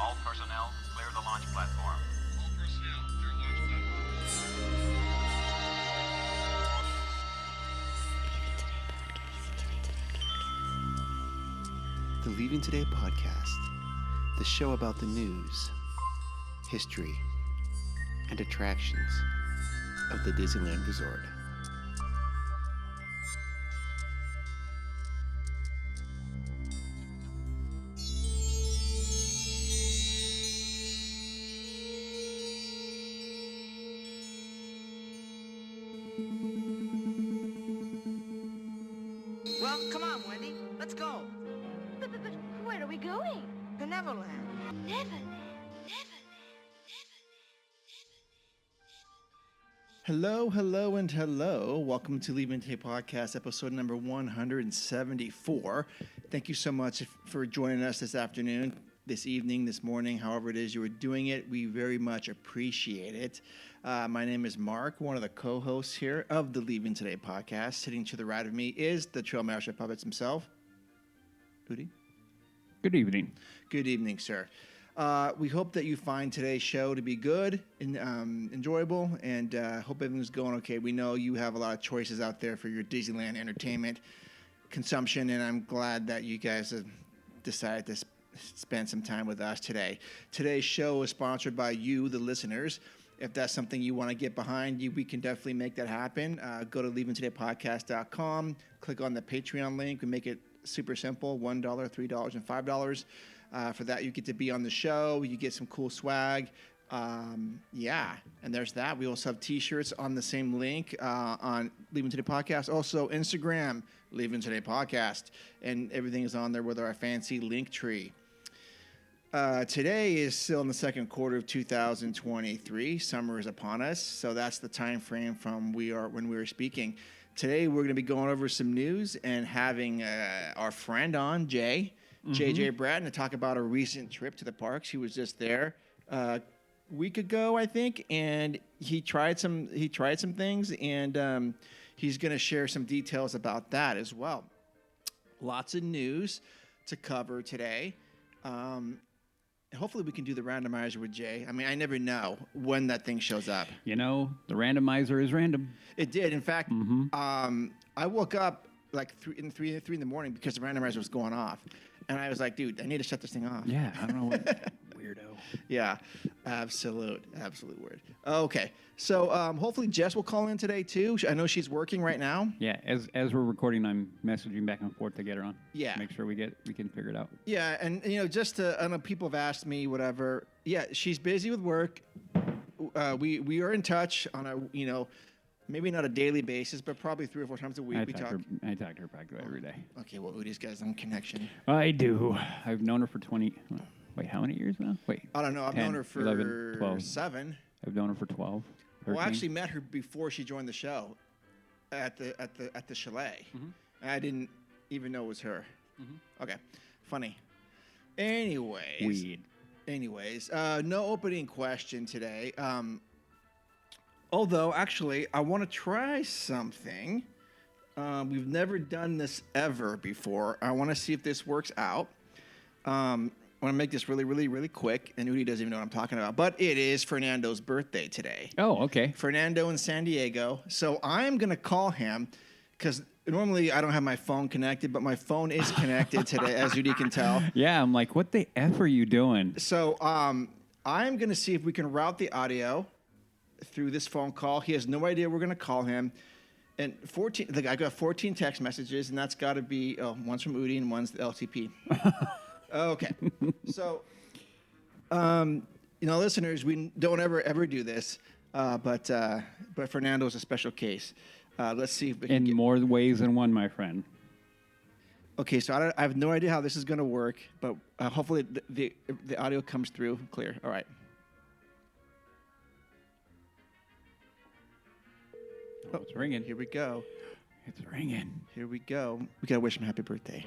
All personnel, clear the launch platform. All personnel, clear launch platform. The Leaving Today podcast, the show about the news, history, and attractions of the Disneyland Resort. Well, come on, Wendy. Let's go. But where are we going? To Neverland. Neverland. Hello, and hello. Welcome to Leaving Today podcast, episode number 174. Thank you so much for joining us this afternoon, this evening, this morning, however it is you are doing it. We very much appreciate it. My name is Mark, one of the co-hosts here of the Leaving Today podcast. Sitting to the right of me is the Trail Master of Puppets himself, Udi. Good evening. Good evening, sir. We hope that you find today's show to be good and enjoyable, and hope everything's going okay. We know you have a lot of choices out there for your Disneyland entertainment consumption, and I'm glad that you guys have decided to spend some time with us today. Today's show is sponsored by you, the listeners. If that's something you want to get behind, we can definitely make that happen. Go to leavingtodaypodcast.com, click on the Patreon link. We make it super simple, $1, $3, and $5. For that, you get to be on the show. You get some cool swag. And there's that. We also have T-shirts on the same link on Leaving Today Podcast. Also, Instagram, Leaving Today Podcast. And everything is on there with our fancy link tree. Today is still in the second quarter of 2023. Summer is upon us, so that's the time frame from when we were speaking. Today, we're going to be going over some news and having our friend on, Jay. JJ Bratton, to talk about a recent trip to the parks. He was just there a week ago, I think, and he tried some things, and he's going to share some details about that as well. Lots of news to cover today. Hopefully we can do the randomizer with Jay. I mean, I never know when that thing shows up. You know, the randomizer is random. It did. In fact, I woke up like 3 in the morning because the randomizer was going off. And I was like, dude, I need to shut this thing off. Yeah, I don't know what weirdo. Yeah, absolute weird. Okay, so hopefully Jess will call in today too. I know she's working right now. Yeah, as we're recording, I'm messaging back and forth to get her on. Yeah, make sure we can figure it out. Yeah, and I know people have asked me whatever. Yeah, she's busy with work. We are in touch on a maybe not a daily basis, but probably 3 or 4 times a week. I talk to her practically every day. Okay, well, Udi's got his own connection. I do. I've known her for 20. Wait, how many years now? Wait. I don't know. I've known her for 11, 12. 7. I've known her for 12. 13. Well, I actually met her before she joined the show at the chalet. Mm-hmm. And I didn't even know it was her. Mm-hmm. Okay, funny. Anyways, no opening question today. Although, actually, I want to try something. We've never done this ever before. I want to see if this works out. I want to make this really, really, really quick. And Udi doesn't even know what I'm talking about. But it is Fernando's birthday today. Oh, okay. Fernando in San Diego. So I'm going to call him because normally I don't have my phone connected, but my phone is connected today, as Udi can tell. Yeah, I'm like, what the F are you doing? So I'm going to see if we can route the audio through this phone call. He has no idea we're going to call him. And I got 14 text messages, and that's got to be one's from Udi and one's the LTP. Okay. So, listeners, we don't ever do this, but Fernando's a special case. Let's see if we can in more ways than one, my friend. Okay, so I have no idea how this is going to work, but hopefully the audio comes through clear. All right. Oh, it's ringing. Here we go. It's ringing. Here we go. We got to wish him happy birthday.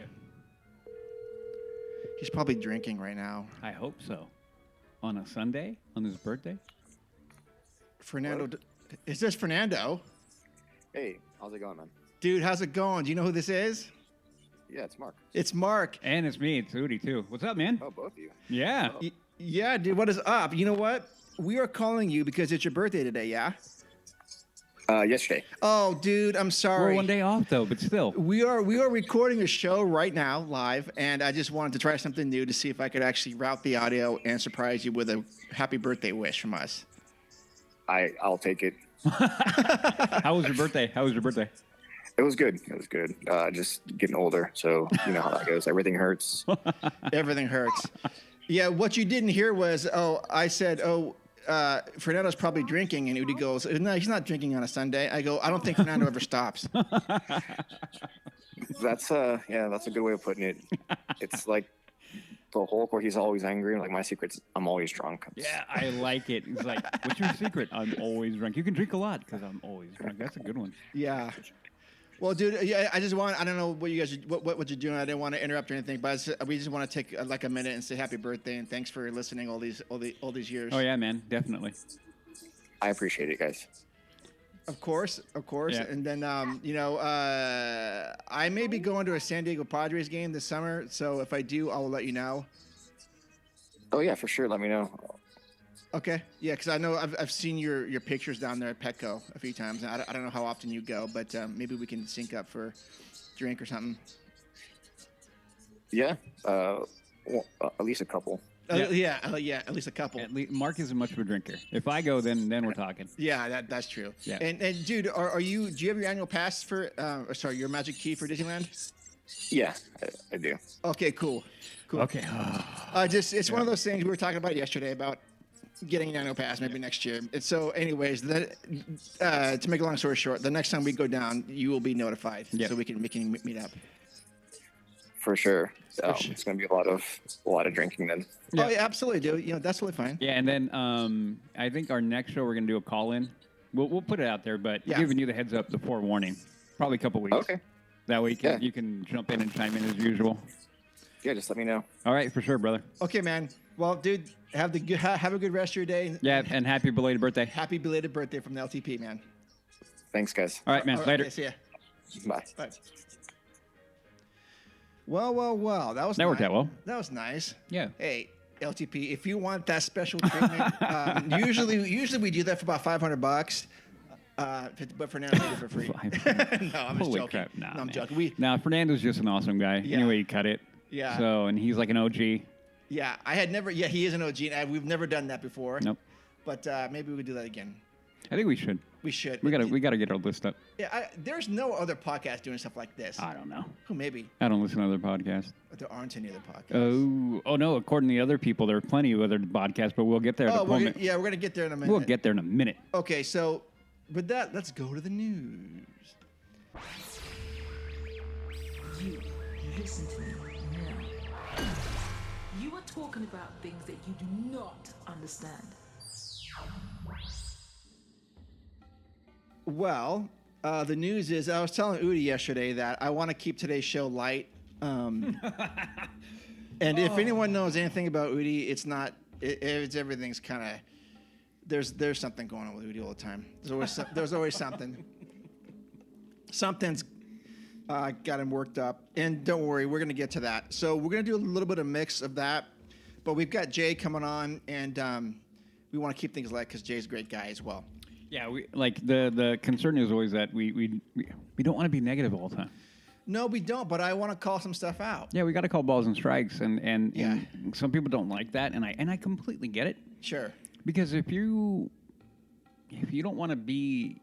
He's probably drinking right now. I hope so. On a Sunday? On his birthday? Fernando. Is this Fernando? Hey, how's it going, man? Dude, how's it going? Do you know who this is? Yeah, it's Mark. It's Mark. And it's me. It's Udi, too. What's up, man? Oh, both of you. Yeah. Yeah, dude, what is up? You know what? We are calling you because it's your birthday today, yeah? Yesterday. Oh, dude, I'm sorry. We're one day off though, but still. We are recording a show right now live, and I just wanted to try something new to see if I could actually route the audio and surprise you with a happy birthday wish from us. I'll take it. How was your birthday? It was good. Just getting older, so you know how that goes. Everything hurts. Everything hurts. Yeah, what you didn't hear was, I said, Fernando's probably drinking, and Udi goes, no, he's not drinking on a Sunday. I go, I don't think Fernando ever stops. That's a good way of putting it. It's like the whole court. He's always angry. Like my secret's, I'm always drunk. Yeah, I like it. It's like, what's your secret? I'm always drunk. You can drink a lot because I'm always drunk. That's a good one. Yeah. Well, dude, yeah, I don't know what you guys, what you're doing. I didn't want to interrupt or anything, but we just want to take like a minute and say happy birthday and thanks for listening all these years. Oh yeah, man, definitely. I appreciate it, guys. Of course. Yeah. And then, I may be going to a San Diego Padres game this summer, so if I do, I will let you know. Oh yeah, for sure. Let me know. Okay. Yeah, because I know I've seen your pictures down there at Petco a few times. And I don't know how often you go, but maybe we can sync up for a drink or something. Yeah. Well, at least a couple. Yeah, at least a couple. Mark isn't much of a drinker. If I go, then we're talking. Yeah, that's true. Yeah. And dude, do you have your annual pass for? Your Magic Key for Disneyland? Yeah, I do. Okay, cool. Okay. It's one of those things we were talking about yesterday about getting an annual pass maybe next year. And so, anyways, to make a long story short, the next time we go down, you will be notified, so we can meet up. For sure. It's going to be a lot of drinking then. Yeah. Oh yeah, absolutely, dude. That's totally fine. Yeah, and then I think our next show we're gonna do a call-in. We'll put it out there, but giving you the heads up, the forewarning, probably a couple weeks. Okay. That way you can jump in and chime in as usual. Yeah, just let me know. All right, for sure, brother. Okay, man. Well, dude, have a good rest of your day. Yeah, and happy belated birthday. Happy belated birthday from the LTP, man. Thanks, guys. All right, man. Later. Okay, see ya. Bye. Bye. Well. That worked out well. That was nice. Yeah. Hey, LTP, if you want that special treatment, usually we do that for about $500. But Fernando did it for free. No, I'm just Holy joking. crap. No, I'm joking. Fernando's just an awesome guy. Yeah. Anyway, you cut it. Yeah. So, and he's like an OG. Yeah, I had never. Yeah, he is an OG. And we've never done that before. Nope. But maybe we could do that again. I think we should. We should. We gotta get our list up. Yeah, there's no other podcast doing stuff like this. I don't know. Who maybe? I don't listen to other podcasts. But there aren't any other podcasts. Oh no! According to the other people, there are plenty of other podcasts, but we'll get there. We're gonna get there in a minute. We'll get there in a minute. Okay, so with that, let's go to the news. You listen to me now. You are talking about things that you do not understand. Well, the news is I was telling Udi yesterday that I want to keep today's show light. And if anyone knows anything about Udi, it's everything's kind of there's something going on with Udi all the time. There's always something. Something's got him worked up, and don't worry, we're gonna get to that. So we're gonna do a little bit of mix of that, but we've got Jay coming on, and we want to keep things light because Jay's a great guy as well. Yeah, the concern is always that we don't want to be negative all the time. No, we don't, but I want to call some stuff out. Yeah, we got to call balls and strikes, and some people don't like that, and I completely get it. Sure. Because if you don't want to be,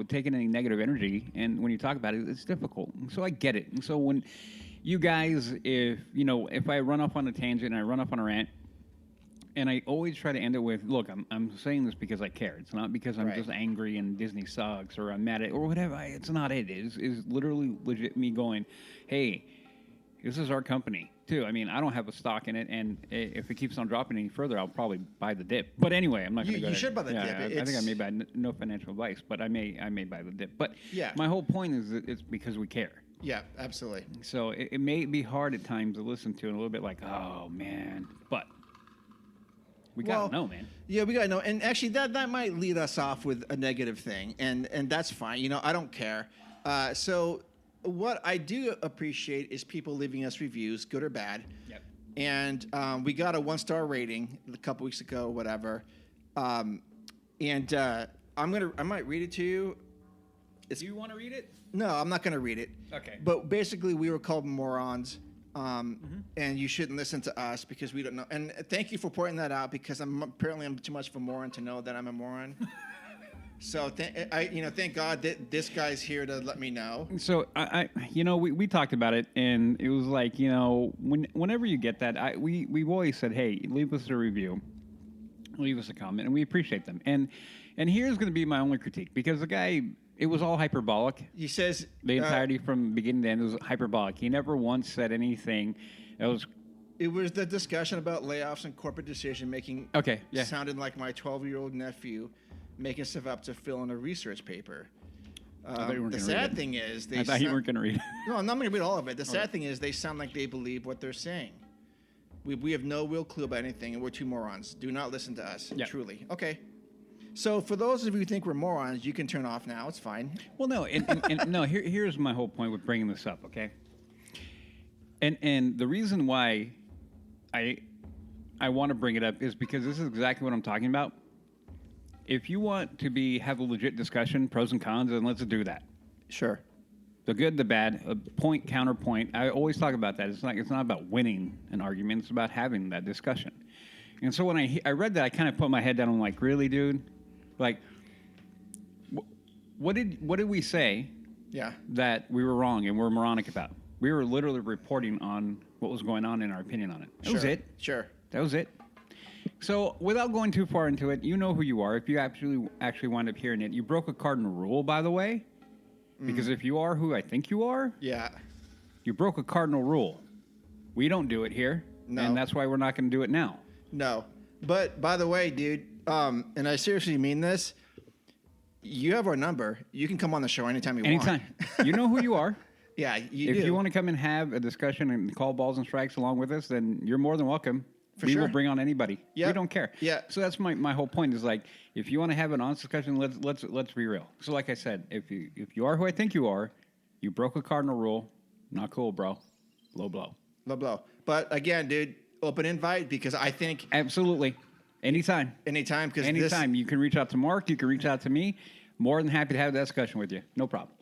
taking any negative energy, and when you talk about it, it's difficult. And so I get it. And so when you guys, if I run off on a tangent and I run off on a rant, and I always try to end it with, look, I'm saying this because I care. It's not because I'm just angry and Disney sucks or I'm mad at or whatever. It's not it. It's literally legit me going, hey, this is our company too. I mean, I don't have a stock in it, and if it keeps on dropping any further, I'll probably buy the dip. But anyway, I'm not going to go. You should buy the dip. I think I may buy no financial advice, but I may buy the dip. But yeah, my whole point is that it's because we care. Yeah, absolutely. So it may be hard at times to listen to, and a little bit like, oh man, but. We gotta know, man. Yeah, we gotta know, and actually, that might lead us off with a negative thing, and that's fine. I don't care. So, what I do appreciate is people leaving us reviews, good or bad. Yep. and we got a 1-star rating a couple weeks ago, whatever. I might read it to you. Do you want to read it? No, I'm not going to read it. Okay. But basically, we were called morons, and you shouldn't listen to us because we don't know. And thank you for pointing that out because I'm too much of a moron to know that I'm a moron. So thank God that this guy's here to let me know. So we talked about it, and it was like, whenever you get that, we've always said, hey, leave us a review, leave us a comment, and we appreciate them. And here's going to be my only critique because the guy. It was all hyperbolic. He says the entirety from beginning to end was hyperbolic. He never once said anything. It was the discussion about layoffs and corporate decision making. Okay, yeah. Sounded like my 12-year-old nephew making stuff up to fill in a research paper. The sad thing is, I thought you weren't going to read it. No, I'm not going to read all of it. The sad thing is, they sound like they believe what they're saying. We have no real clue about anything, and we're two morons. Do not listen to us. Yeah. Truly. Okay. So for those of you who think we're morons, you can turn off now. It's fine. Well, no, and no. Here's my whole point with bringing this up. Okay. And the reason why I want to bring it up is because this is exactly what I'm talking about. If you want to have a legit discussion, pros and cons, then let's do that. Sure. The good, the bad, point, counterpoint. I always talk about that. It's not about winning an argument. It's about having that discussion. And so when I read that, I kind of put my head down. I'm like, really, dude? Like, what did we say? Yeah. That we were wrong and we're moronic about? We were literally reporting on what was going on and our opinion on it. That was it. Sure. That was it. So without going too far into it, you know who you are. If you actually wind up hearing it, you broke a cardinal rule, by the way. Because if you are who I think you are, yeah, you broke a cardinal rule. We don't do it here, and that's why we're not going to do it now. No. But by the way, dude, and I seriously mean this, you have our number. You can come on the show anytime you want. Anytime. You know who you are. Yeah, If do. you want to come and have a discussion and call balls and strikes along with us, then you're more than welcome. For we sure. will bring on anybody. Yep. We don't care. Yeah. So that's my whole point is like, if you want to have an honest discussion, let's be real. So like I said, if you are who I think you are, you broke a cardinal rule. Not cool, bro. Low blow. Low blow. But again, dude, open invite because I think Absolutely. Anytime. Because Anytime. You can reach out to Mark. You can reach out to me. More than happy to have that discussion with you. No problem.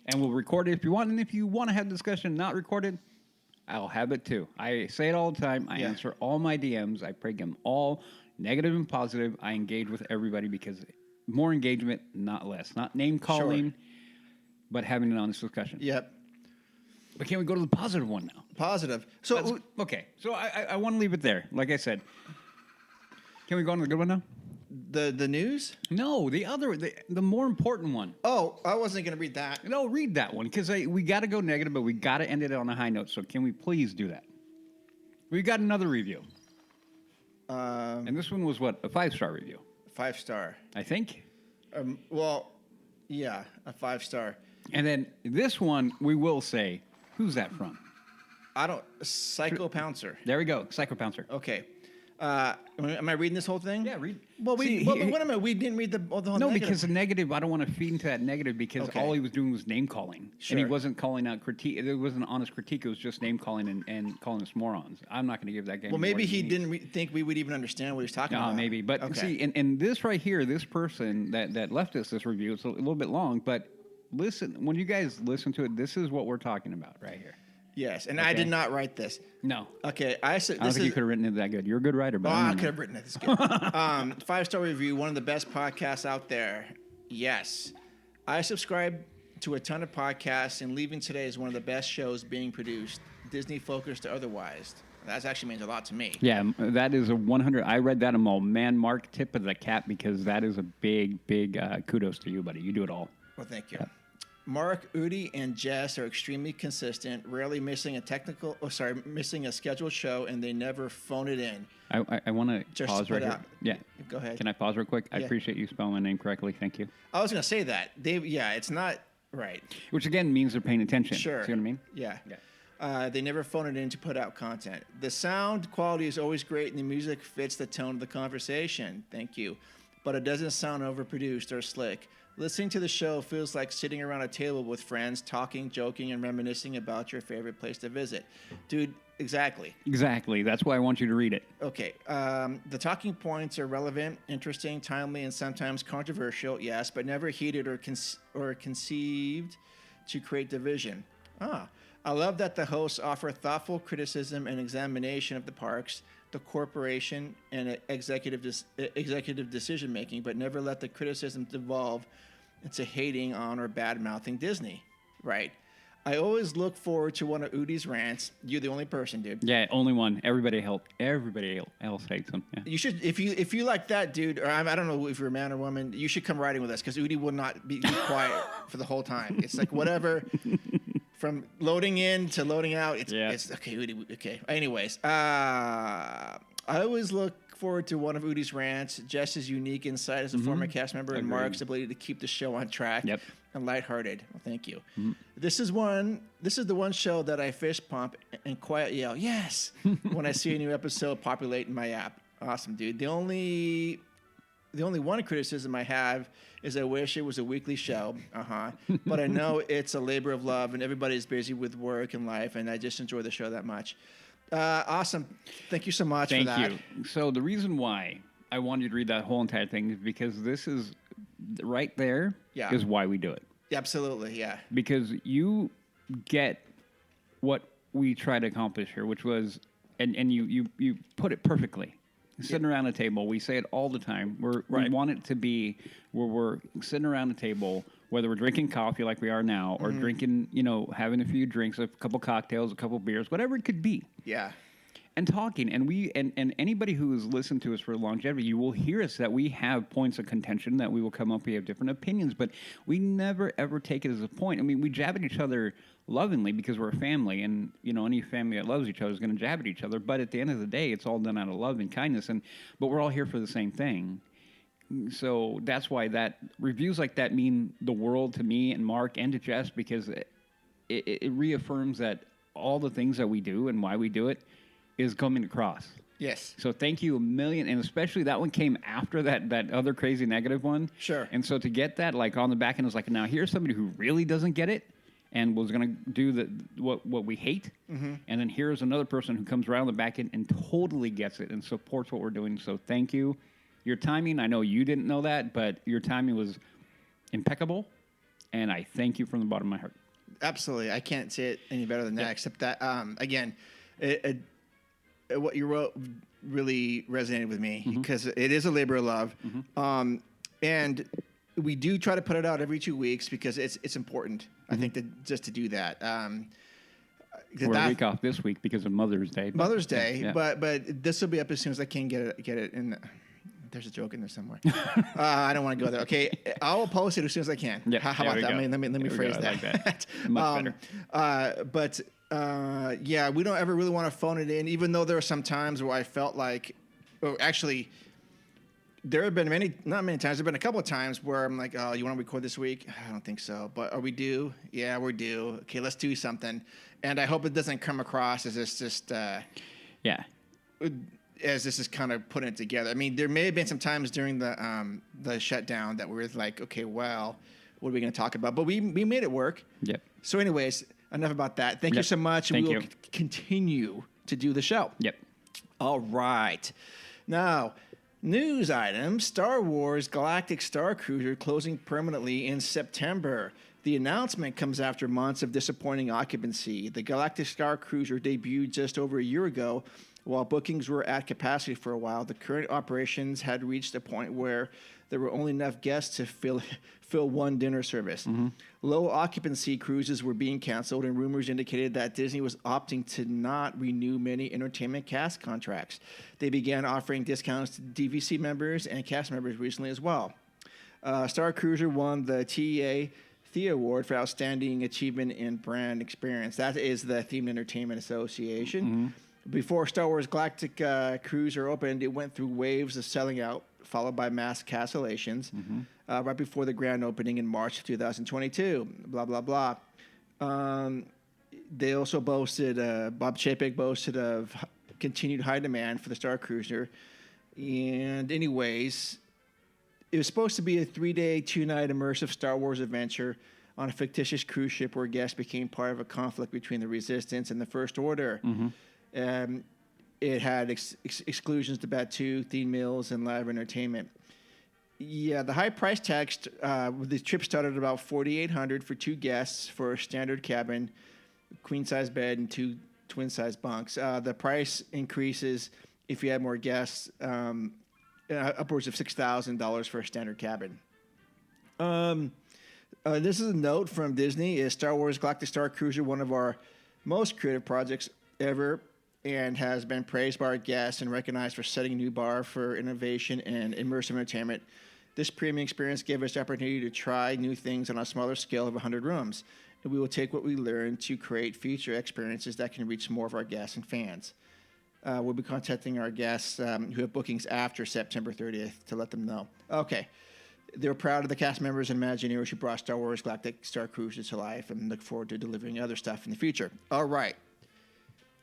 And we'll record it if you want. And if you want to have the discussion not recorded, I'll have it too. I say it all the time. I answer all my DMs. I pray them all, negative and positive. I engage with everybody because more engagement, not less. Not name calling, but having an honest discussion. Yep. But can we go to the positive one now? Positive. So okay. So I want to leave it there. Like I said. Can we go on to the good one now? The news? No, the more important one. Oh, I wasn't going to read that. No, read that one because we got to go negative, but we got to end it on a high note. So can we please do that? We got another review, and this one was what, a 5-star review? 5-star. I think. Well, yeah, a 5-star. And then this one, we will say, who's that from? Psycho Pouncer. There we go, Psycho Pouncer. Okay. Am I reading this whole thing? Yeah, read. Well, wait a minute. We didn't read the whole No, negative. because the negative, I don't want to feed into that negative because all he was doing was name calling. Sure. And he wasn't calling out critique. It wasn't an honest critique. It was just name calling and calling us morons. I'm not going to give that game. Well, maybe he didn't think we would even understand what he was talking about. Maybe. But see, and this right here, this person that left us this review, it's a little bit long, but listen, when you guys listen to it, this is what we're talking about right here. Yes, and I did not write this. No. Okay, I said I don't think you could have written it that good. You're a good writer, but I could have written it this good. 5-star review, one of the best podcasts out there. Yes. I subscribe to a ton of podcasts, and Leaving Today is one of the best shows being produced, Disney focused or otherwise. That actually means a lot to me. Yeah, that is a 100. I read that. I'm all, man, Mark, tip of the cap, because that is a big kudos to you, buddy. You do it all. Well, thank you. Yeah. Mark, Udi, and Jess are extremely consistent, rarely missing a scheduled show, and they never phone it in. I want to pause right here. Yeah. Go ahead. Can I pause real quick? I appreciate you spelling my name correctly. Thank you. I was going to say that. It's not right. Which, again, means they're paying attention. Sure. See what I mean? Yeah. They never phone it in to put out content. The sound quality is always great, and the music fits the tone of the conversation. Thank you. But it doesn't sound overproduced or slick. Listening to the show feels like sitting around a table with friends, talking, joking, and reminiscing about your favorite place to visit. Dude, exactly. Exactly. That's why I want you to read it. Okay. The talking points are relevant, interesting, timely, and sometimes controversial, yes, but never heated or conceived to create division. I love that the hosts offer thoughtful criticism and examination of the parks, the corporation, and executive decision making, but never let the criticism devolve into hating on or bad mouthing Disney. Right. I always look forward to one of Udi's rants. You're the only person, dude. Yeah, only one. Everybody else hates him. Yeah. You should, if you like that, dude, or I don't know if you're a man or woman, you should come riding with us because Udi will not be quiet for the whole time. It's like whatever, from loading in to loading out. It's okay, Udi. Okay. Anyways, I always look forward to one of Udi's rants. Jess is unique insight as a former cast member, and Mark's ability to keep the show on track and lighthearted. Well, thank you. This is the one show that I fist pump and quiet yell yes when I see a new episode populate in my app. Awesome, dude. The only one criticism I have is I wish it was a weekly show. But I know it's a labor of love, and everybody's busy with work and life, and I just enjoy the show that much. Awesome. Thank you so much for that. Thank you. So the reason why I wanted you to read that whole entire thing is because this is right there is why we do it. Absolutely, yeah. Because you get what we try to accomplish here, which was, and you put it perfectly. Sitting around a table, we say it all the time. We want it to be where we're sitting around a table, whether we're drinking coffee like we are now, or drinking, having a few drinks, a couple cocktails, a couple beers, whatever it could be. Yeah. And talking, and anybody who has listened to us for longevity, you will hear us that we have points of contention, that we will come up, we have different opinions, but we never ever take it as a point. I mean, we jab at each other lovingly because we're a family, and any family that loves each other is going to jab at each other. But at the end of the day, it's all done out of love and kindness, but we're all here for the same thing. So that's why that reviews like that mean the world to me and Mark and to Jess, because it reaffirms that all the things that we do and why we do it is coming across. Yes. So thank you a million, and especially that one came after that other crazy negative one. Sure. And so to get that on the back end was like, now here's somebody who really doesn't get it and was going to do what we hate, and then here's another person who comes around the back end and totally gets it and supports what we're doing. So thank you. Your timing, I know you didn't know that, but your timing was impeccable, and I thank you from the bottom of my heart. Absolutely. I can't say it any better than that, except that, again, what you wrote really resonated with me because it is a labor of love. And we do try to put it out every 2 weeks because it's important, I think, to do that. We're a week off this week because of Mother's Day. But this will be up as soon as I can get it in. There's a joke in there somewhere. I don't want to go there. Okay, I will post it as soon as I can. Yep, How about that? Let me phrase that. I like that. Much better. Yeah, we don't ever really want to phone it in, even though there are some times where I felt like, actually, there have been not many times, there have been a couple of times where I'm like, oh, you want to record this week? I don't think so. But are we due? Yeah, we're due. Okay, let's do something. And I hope it doesn't come across as this just... as this is kind of putting it together. I mean, there may have been some times during the shutdown that we were like, okay, well, what are we going to talk about? But we made it work. Yep. So anyways, enough about that. Thank you so much. Thank we will continue to do the show. Yep. All right. Now, news items. Star Wars Galactic Starcruiser closing permanently in September. The announcement comes after months of disappointing occupancy. The Galactic Starcruiser debuted just over a year ago. While bookings were at capacity for a while, the current operations had reached a point where there were only enough guests to fill one dinner service. Low occupancy cruises were being canceled, and rumors indicated that Disney was opting to not renew many entertainment cast contracts. They began offering discounts to DVC members and cast members recently as well. Starcruiser won the TEA Thea Award for Outstanding Achievement in Brand Experience. That is the Themed Entertainment Association. Before Star Wars Galactic Cruiser opened, it went through waves of selling out, followed by mass cancellations, right before the grand opening in March 2022. Blah, blah, blah. They also boasted, Bob Chapek boasted of continued high demand for the Starcruiser. And anyways, it was supposed to be a 3-day, 2-night immersive Star Wars adventure on a fictitious cruise ship where guests became part of a conflict between the Resistance and the First Order. It had exclusions to Batuu, themed meals, and live entertainment. Yeah, the high price tag, the trip started at about $4,800 for 2 guests for a standard cabin, queen-size bed, and 2 twin-size bunks. The price increases if you add more guests, upwards of $6,000 for a standard cabin. This is a note from Disney. Is Star Wars Galactic Starcruiser one of our most creative projects ever, and has been praised by our guests and recognized for setting a new bar for innovation and immersive entertainment. This premium experience gave us the opportunity to try new things on a smaller scale of 100 rooms, and we will take what we learned to create future experiences that can reach more of our guests and fans. We'll be contacting our guests who have bookings after September 30th to let them know. Okay. They're proud of the cast members and Imagineers who brought Star Wars Galactic Starcruiser to life and look forward to delivering other stuff in the future. All right.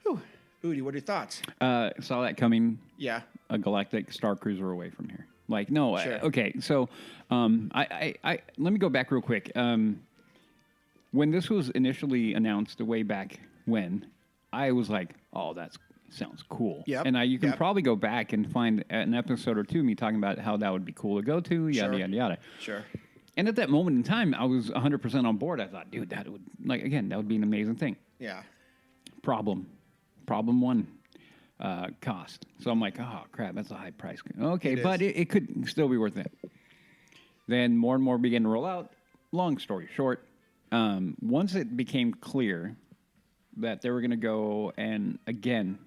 Whew. Udi, what are your thoughts? Saw that coming. Yeah. A Galactic Starcruiser away from here. Like, no. Sure. Okay. So, I let me go back real quick. When this was initially announced way back when, I was like, oh, that sounds cool. Yep. And you can Yep. probably go back and find an episode or two of me talking about how that would be cool to go to, yada, Sure. yada, yada. Sure. And at that moment in time, I was 100% on board. I thought, dude, that would, like, again, that would be an amazing thing. Yeah. Problem 1, cost. So I'm like, oh, crap, that's a high price. Okay, It but is. it could still be worth it. Then more and more began to roll out. Long story short, once it became clear that they were going to go and, again,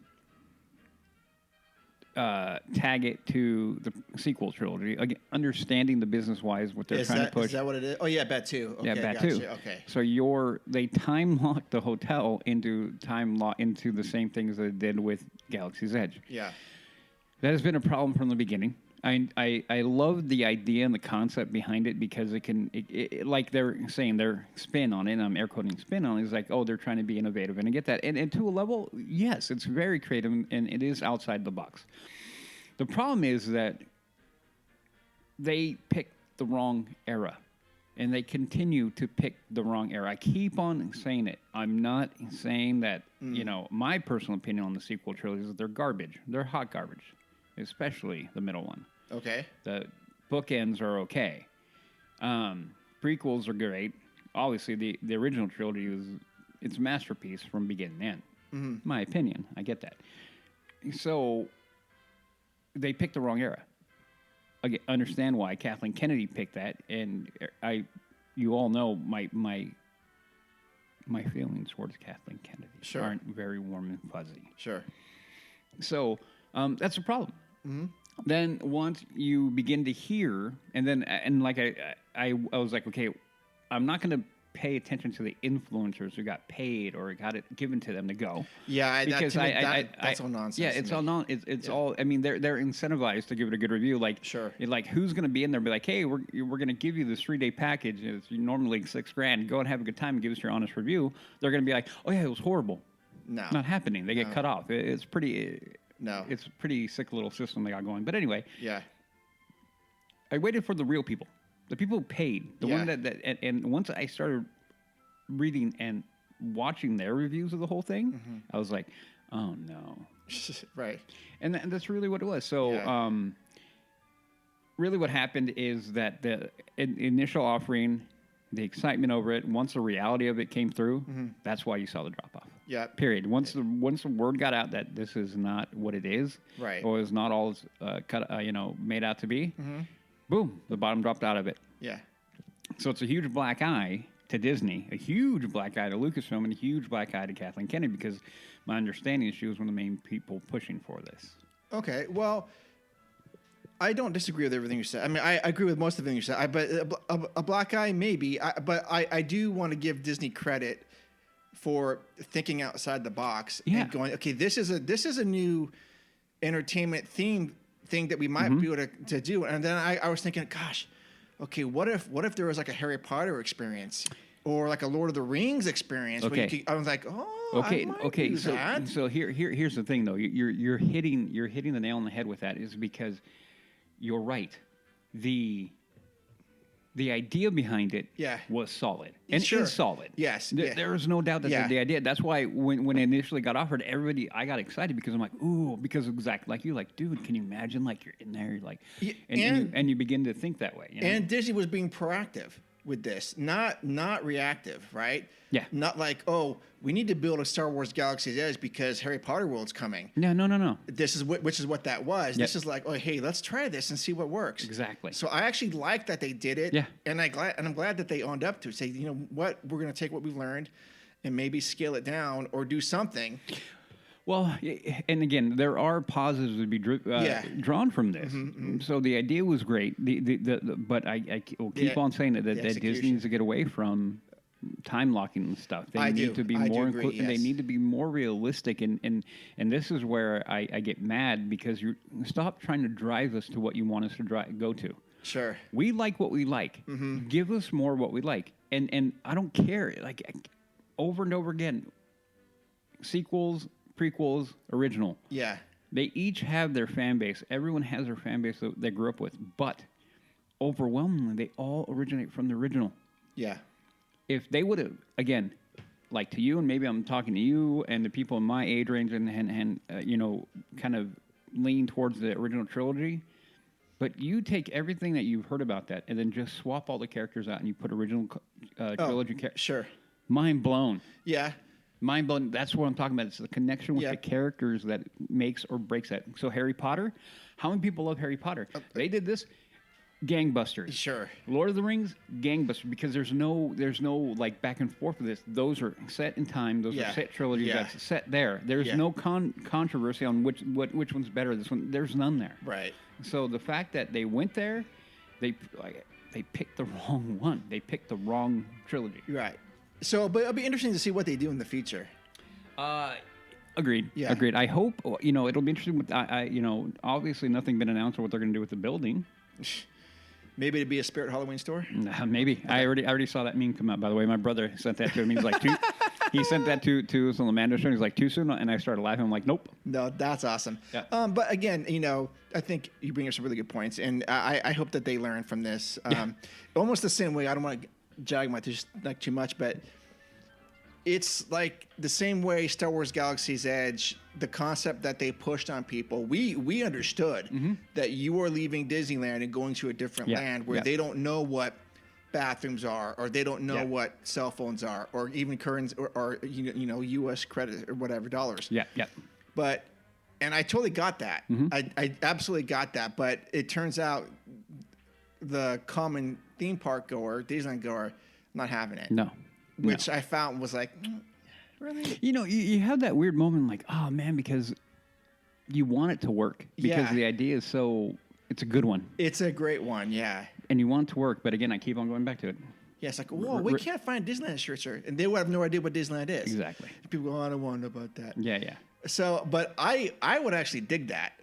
tag it to the sequel trilogy, again, understanding the business-wise what they're trying to push. Is that what it is? Oh, yeah, Batuu. Okay, Yeah, Batuu. gotcha. Okay. So they time locked the hotel into the same things that it did with Galaxy's Edge. Yeah. That has been a problem from the beginning. I love the idea and the concept behind it because like they're saying, their spin on it, and I'm air quoting spin on it, is like, oh, they're trying to be innovative. And I get that. And to a level, yes, it's very creative and it is outside the box. The problem is that they picked the wrong era. And they continue to pick the wrong era. I keep on saying it. I'm not saying that, my personal opinion on the sequel trilogy is that they're garbage. They're hot garbage, especially the middle one. Okay. The bookends are okay. Prequels are great. Obviously, the original trilogy it's a masterpiece from beginning to end. Mm-hmm. My opinion. I get that. So they picked the wrong era. I understand why Kathleen Kennedy picked that, and you all know my feelings towards Kathleen Kennedy Sure. aren't very warm and fuzzy. Sure. So that's a problem. Mm-hmm. Then once you begin to hear, and like I was like, okay, I'm not going to pay attention to the influencers who got paid or got it given to them to go. Yeah, because that's all nonsense. Yeah, it's all it's all. I mean, they're incentivized to give it a good review. Like, Sure. Like who's going to be in there? And be like, hey, we're going to give you this 3-day package. It's normally $6,000. Go and have a good time and give us your honest review. They're going to be like, oh yeah, it was horrible. No. Not happening. They get cut off. It's pretty. No. It's a pretty sick little system they got going. But anyway, Yeah. I waited for the real people, the people who paid, the Yeah. one that and once I started reading and watching their reviews of the whole thing, Mm-hmm. I was like, oh no. Right. And that's really what it was. So, Yeah. really what happened is that the initial offering, the excitement over it, once the reality of it came through, that's why you saw the drop off. Yeah. Period. Once the word got out that this is not what it is, Right. or is not all it's made out to be, boom, the bottom dropped out of it. Yeah. So it's a huge black eye to Disney, a huge black eye to Lucasfilm, and a huge black eye to Kathleen Kennedy, because my understanding is she was one of the main people pushing for this. Okay. Well, I don't disagree with everything you said. I mean, I agree with most of everything you said. But a black eye, maybe. But I do want to give Disney credit for thinking outside the box and going, okay, this is a new entertainment theme thing that we might be able to do. And then I was thinking, gosh, okay, what if there was like a Harry Potter experience or like a Lord of the Rings experience? Okay. Where I was like, oh, Okay, I might okay. do So that. here's the thing, though. You're hitting the nail on the head with that, is because you're right. the idea behind it Yeah. was solid. And Sure. is solid. Yes. There is no doubt that Yeah. the idea. That's why when it initially got offered, I got excited because I'm like, ooh, because exactly like you, like, dude, can you imagine, like, you're in there, you're like, Yeah, and you begin to think that way. You know? And Disney was being proactive with this, not reactive, right? Yeah. Not like, oh, we need to build a Star Wars Galaxy's Edge because Harry Potter World's coming. No. This is which is what that was. Yep. This is like, oh, hey, let's try this and see what works. Exactly. So I actually like that they did it. Yeah. And I'm glad that they owned up to it. Say, you know what, we're going to take what we've learned and maybe scale it down or do something. Well, and again, there are positives to be drawn from this. So the idea was great. But I will keep on saying that Disney needs to get away from time locking and stuff. They need to be more agree, They need to be more realistic, and this is where I get mad because you stop trying to drive us to what you want us to go to. Sure. We like what we like. Give us more what we like, and I don't care. Like over and over again, sequels, prequels, original. Yeah. They each have their fan base. Everyone has their fan base that they grew up with, but overwhelmingly, they all originate from the original. Yeah. If they would have, again, like to you, and maybe I'm talking to you and the people in my age range, and you know, kind of lean towards the original trilogy. But you take everything that you've heard about that, and then just swap all the characters out, and you put original trilogy characters. Sure. Mind blown. Yeah. Mind blown. That's what I'm talking about. It's the connection with the characters that makes or breaks that. So Harry Potter, how many people love Harry Potter? They did this, gangbusters. Sure. Lord of the Rings, gangbusters, because there's no like back and forth with this. Those are set in time. Those are set trilogies. Yeah. That's set there. There's no controversy on which one's better. This one, there's none there. Right. So the fact that they went there, they picked the wrong one. They picked the wrong trilogy. Right. So, but it'll be interesting to see what they do in the future. Agreed. Yeah. Agreed. I hope, you know, it'll be interesting with, you know, obviously nothing been announced on what they're going to do with the building. Maybe it'd be a Spirit Halloween store. Maybe. I already saw that meme come out, by the way. My brother sent that to me. He's like, he sent that to some Amanda show. He's like, too soon? And I started laughing. I'm like, nope. No, that's awesome. Yeah. But again, you know, I think you bring up some really good points, and I hope that they learn from this. Almost the same way. I don't want to jag my too much, but it's like the same way Star Wars Galaxy's Edge, the concept that they pushed on people. We understood that you are leaving Disneyland and going to a different land where they don't know what bathrooms are, or they don't know what cell phones are, or even currents, or you know, U.S. credit or whatever dollars. Yeah. But, and I totally got that. I absolutely got that. But it turns out the common theme park goer, Disneyland goer, not having it. No. Which I found was like, really? You know, you have that weird moment like, oh, man, because you want it to work. Because the idea is it's a good one. It's a great one, yeah. And you want it to work. But again, I keep on going back to it. Yeah, it's like, whoa, we can't find Disneyland shirts here. And they would have no idea what Disneyland is. Exactly. People go, I don't want to know about that. Yeah. So, but I would actually dig that.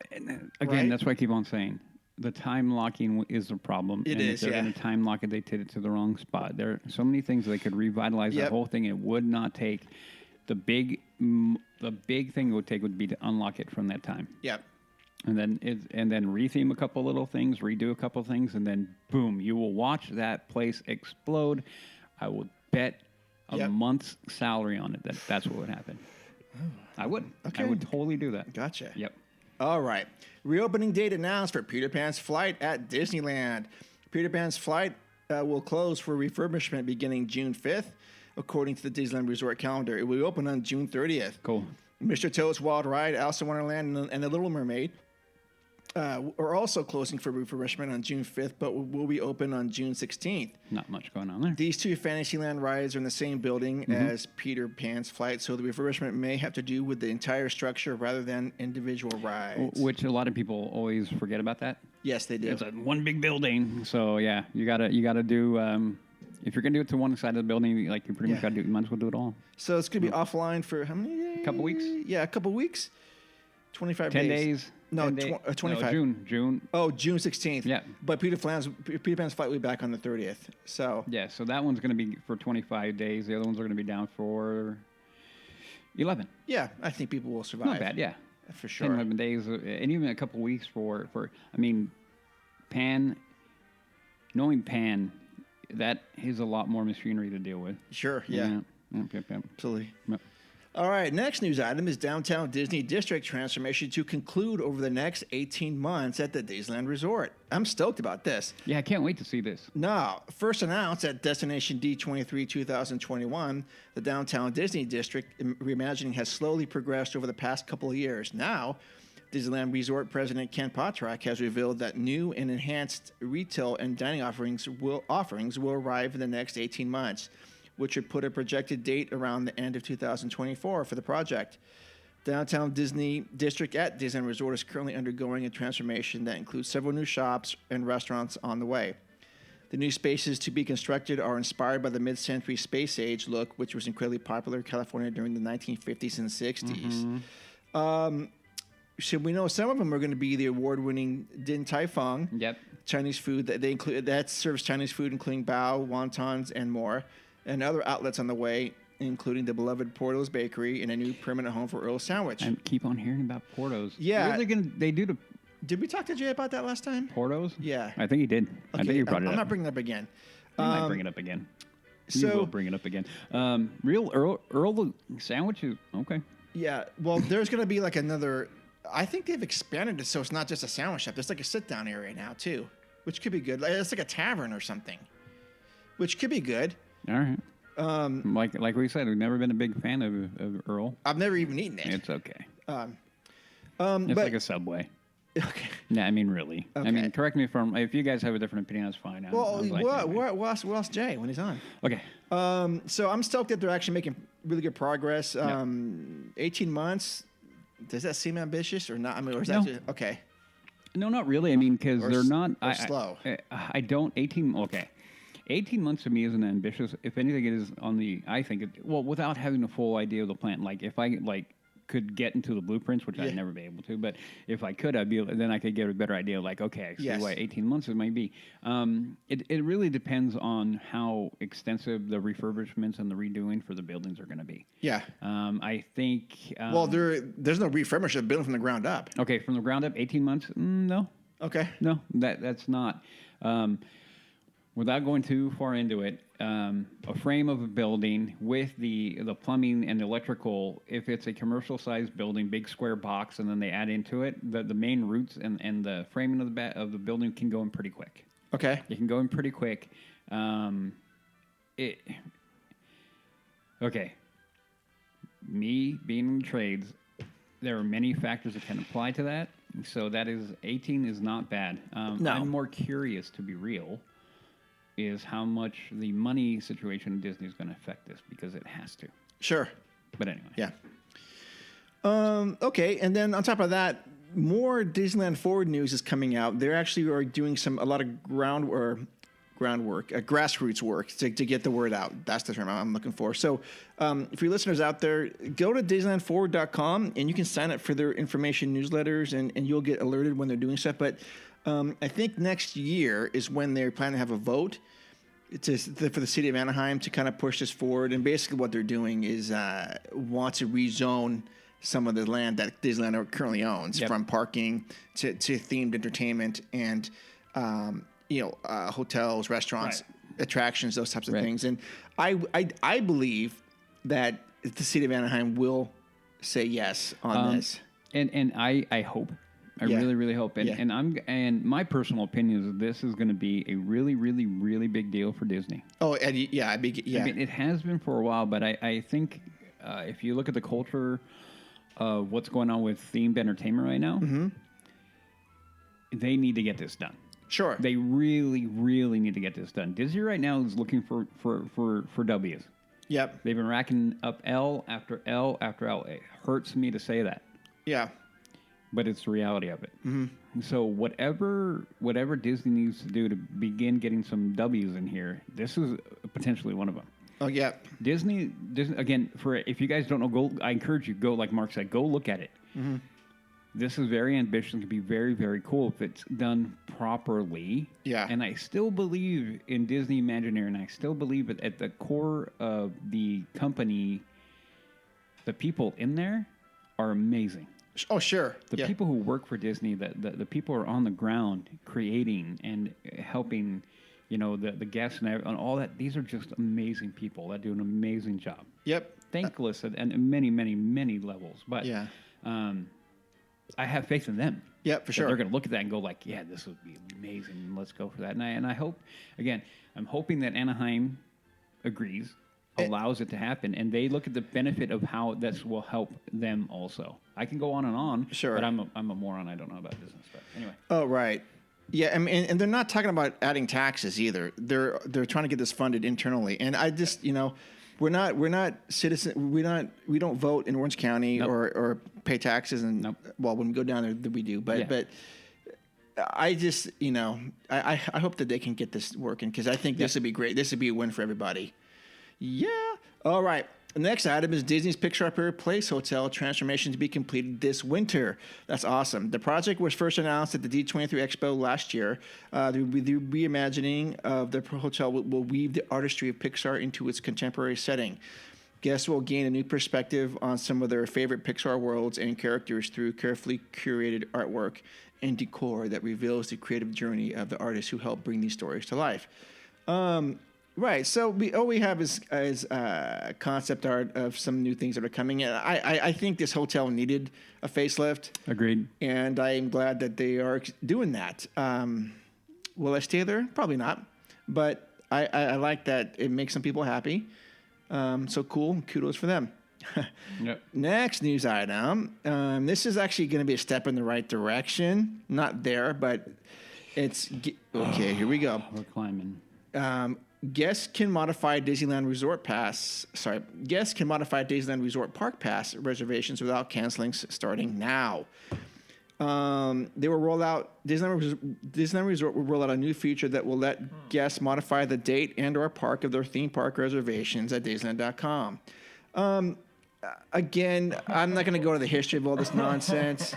Again, Right? that's why I keep on saying. The time locking is a problem. It and is, if they're yeah. going to time lock it, they did it to the wrong spot. There are so many things they could revitalize the whole thing. It would not take the big thing it would take would be to unlock it from that time. Yep. And then retheme a couple little things, redo a couple things, and then boom, you will watch that place explode. I would bet a month's salary on it that's what would happen. I would. Okay. I would totally do that. Gotcha. Yep. All right. Reopening date announced for Peter Pan's Flight at Disneyland. Peter Pan's Flight will close for refurbishment beginning June 5th, according to the Disneyland Resort calendar. It will open on June 30th. Cool. Mr. Toad's Wild Ride, Alice in Wonderland, and The Little Mermaid are also closing for refurbishment on June 5th, but will be open on June 16th. Not much going on there. These two Fantasyland rides are in the same building as Peter Pan's Flight, so the refurbishment may have to do with the entire structure rather than individual rides. Which a lot of people always forget about that. Yes, they do. It's one big building, so yeah, you gotta do. If you're gonna do it to one side of the building, like you pretty much gotta do, you might as well do it all. So it's gonna be offline for how many days? Couple weeks. Yeah, a couple weeks. 25 10 days. days. No, 25. No, June. Oh, June 16th. Yeah. But Peter Pan's Flight will be back on the 30th. So Yeah, so that one's going to be for 25 days. The other ones are going to be down for 11. yeah, I think people will survive. Not bad, yeah. For sure. 10, 11 days, and even a couple weeks for I mean, Pan, knowing Pan, that is a lot more machinery to deal with. Sure, yeah. Yep. Absolutely. Yep. All right, next news item is downtown Disney District transformation to conclude over the next 18 months at the Disneyland Resort. I'm stoked about this. Yeah, I can't wait to see this. Now, first announced at Destination D23 2021, the downtown Disney District reimagining has slowly progressed over the past couple of years. Now, Disneyland Resort President Ken Potrak has revealed that new and enhanced retail and dining offerings will arrive in the next 18 months, which would put a projected date around the end of 2024 for the project. Downtown Disney District at Disneyland Resort is currently undergoing a transformation that includes several new shops and restaurants on the way. The new spaces to be constructed are inspired by the mid-century space age look, which was incredibly popular in California during the 1950s and 60s. So we know some of them are going to be the award-winning Din Tai Fung, Yep. Chinese food that serves Chinese food, including bao, wontons, and more, and other outlets on the way, including the beloved Porto's Bakery and a new permanent home for Earl's Sandwich. I keep on hearing about Portos. Yeah. What are they do to Did we talk to Jay about that last time? Portos? Yeah. I think he did. I think he brought it up. I'm not bringing it up again. You might bring it up again. You so- will bring it up again. Real Earl sandwiches. Okay. Yeah, well, there's going to be like another. I think they've expanded it so it's not just a sandwich shop. There's like a sit-down area now too, which could be good. It's like a tavern or something, which could be good. All right. Like we said, we've never been a big fan of Earl. I've never even eaten it. It's okay. It's but, like a Subway. Okay. No, I mean really. Okay. I mean, correct me if you guys have a different opinion, that's fine. Well, anyway. we'll ask Jay when he's on. Okay. So I'm stoked that they're actually making really good progress. 18 months. Does that seem ambitious or not? I mean, or is that No. just, okay? No, not really. I mean, because Or they're s- not. or slow. I don't. 18. Okay. 18 months to me isn't ambitious. If anything, it is on the. I think without having a full idea of the plant. Like if I could get into the blueprints, which Yeah. I'd never be able to, but if I could, then I could get a better idea. Like, okay, I see Yes. why 18 months it might be. It really depends on how extensive the refurbishments and the redoing for the buildings are going to be. Yeah. I think. Well, there's no refurbishment building from the ground up. Okay, from the ground up, 18 months. No. Okay. No, that's not. Without going too far into it, a frame of a building with the plumbing and electrical, if it's a commercial-sized building, big square box, and then they add into it, the main roots and the framing of the building can go in pretty quick. Okay. It can go in pretty quick. Okay. Me being in the trades, there are many factors that can apply to that. So 18 is not bad. No. I'm more curious, to be real, is how much the money situation in Disney is going to affect this, because it has to. Sure. But anyway. Yeah. Okay, and then on top of that, more Disneyland Forward news is coming out. They actually are doing a lot of grassroots work to get the word out. That's the term I'm looking for. So for your listeners out there, go to DisneylandForward.com and you can sign up for their information newsletters and you'll get alerted when they're doing stuff. But I think next year is when they're planning to have a vote for the city of Anaheim to kind of push this forward. And basically what they're doing is want to rezone some of the land that Disneyland currently owns, from parking to themed entertainment and hotels, restaurants, attractions, those types of things. And I believe that the city of Anaheim will say yes on this. And I hope. I really, really hope. And my personal opinion is this is going to be a really, really, really big deal for Disney. Oh, and I mean, it has been for a while, but I think if you look at the culture of what's going on with themed entertainment right now, they need to get this done. Sure. They really, really need to get this done. Disney right now is looking for W's. Yep. They've been racking up L after L after L. It hurts me to say that. Yeah. But it's the reality of it. Mm-hmm. So whatever Disney needs to do to begin getting some W's in here, this is potentially one of them. Oh, yeah. Disney again, if you guys don't know, I encourage you, go, like Mark said, go look at it. Mm-hmm. This is very ambitious. It can be very, very cool if it's done properly. Yeah. And I still believe in Disney Imagineering. I still believe that at the core of the company, the people in there are amazing. Oh, sure. The Yeah. people who work for Disney, the people who are on the ground creating and helping, the guests and all that. These are just amazing people that do an amazing job. Yep. Thankless at many, many, many levels. But Yeah. I have faith in them. Yep, for That sure. They're going to look at that and go like, yeah, this would be amazing. Let's go for that. And I hope, again, I'm hoping that Anaheim agrees, allows it to happen, and they look at the benefit of how this will help them also. I can go on and on, Sure. but I'm a moron. I don't know about business. But anyway. Oh, right. Yeah, I mean, and they're not talking about adding taxes either. They're trying to get this funded internally, and I just we're not citizen. We don't vote in Orange County Nope. or pay taxes, and Nope. well, when we go down there, we do. But Yeah. but I just I hope that they can get this working because I think this would be great. This would be a win for everybody. Yeah. All right. The next item is Disney's Pixar Place Hotel transformation to be completed this winter. That's awesome. The project was first announced at the D23 Expo last year. The reimagining of the hotel will weave the artistry of Pixar into its contemporary setting. Guests will gain a new perspective on some of their favorite Pixar worlds and characters through carefully curated artwork and decor that reveals the creative journey of the artists who helped bring these stories to life. Right. So all we have is concept art of some new things that are coming in. I think this hotel needed a facelift. Agreed. And I am glad that they are doing that. Will I stay there? Probably not. But I like that it makes some people happy. So cool. Kudos for them. Yep. Next news item. This is actually going to be a step in the right direction. Not there, but it's... Okay, here we go. We're climbing. Guests can modify Disneyland Resort Park Pass reservations without canceling starting now. They will roll out Disneyland Resort will roll out a new feature that will let guests modify the date and/or park of their theme park reservations at Disneyland.com. Again, I'm not going to go to the history of all this nonsense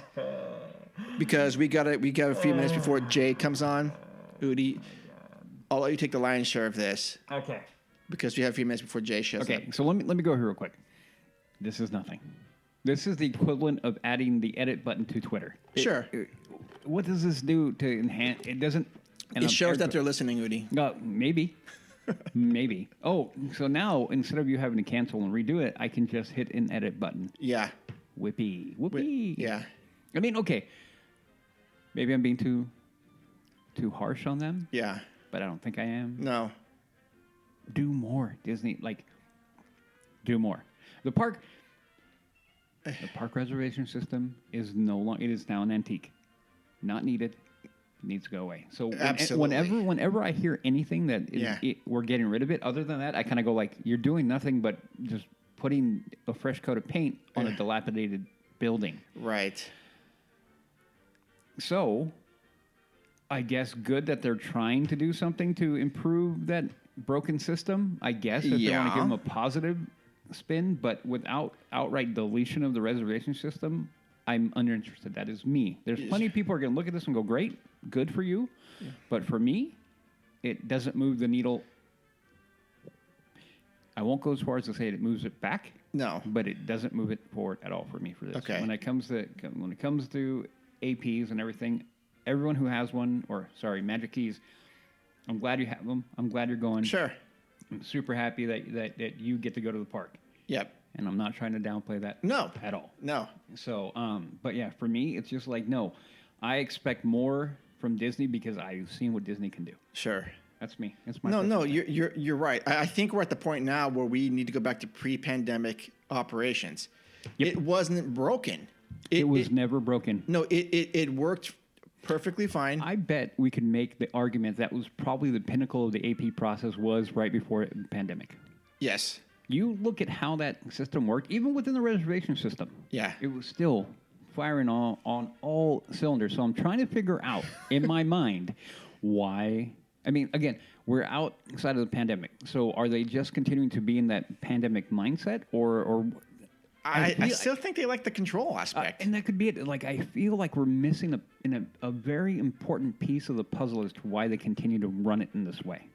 because we got a few minutes before Jay comes on. Udi, I'll let you take the lion's share of this. Okay. Because we have a few minutes before Jay shows up. Okay, so let me go here real quick. This is nothing. This is the equivalent of adding the edit button to Twitter. Sure. What does this do to enhance? It doesn't. It shows that they're listening, Udi. Maybe. Maybe. Oh, so now instead of you having to cancel and redo it, I can just hit an edit button. Yeah. Whoopee. Yeah. I mean, okay. Maybe I'm being too harsh on them. Yeah. But I don't think I am. No. Do more, Disney. Do more. The park reservation system is no longer. It is now an antique. Not needed. Needs to go away. So whenever I hear anything that we're getting rid of it, other than that, I kind of go like, you're doing nothing but just putting a fresh coat of paint on a dilapidated building. Right. So, I guess good that they're trying to do something to improve that broken system. I guess if they want to give them a positive spin, but without outright deletion of the reservation system, I'm uninterested. That is me. There's plenty of people who are going to look at this and go, great, good for you. Yeah. But for me, it doesn't move the needle. I won't go as far as to say it moves it back. No. But it doesn't move it forward at all for me for this. Okay. When it comes to APs and everything, everyone who has one, Magic Keys, I'm glad you have them. I'm glad you're going. Sure. I'm super happy that you get to go to the park. Yep. And I'm not trying to downplay that. No. At all. No. So, but yeah, for me, it's just like, no. I expect more from Disney because I've seen what Disney can do. Sure. That's me. That's my No, you're right. I think we're at the point now where we need to go back to pre-pandemic operations. Yep. It wasn't broken. It was never broken. No, it worked perfectly fine. I bet we could make the argument that was probably the pinnacle of the AP process was right before the pandemic. Yes. You look at how that system worked, even within the reservation system. Yeah. It was still firing on all cylinders. So I'm trying to figure out in my mind why. I mean, again, we're outside of the pandemic. So are they just continuing to be in that pandemic mindset or I still think they like the control aspect. And that could be it. Like, I feel like we're missing a very important piece of the puzzle as to why they continue to run it in this way.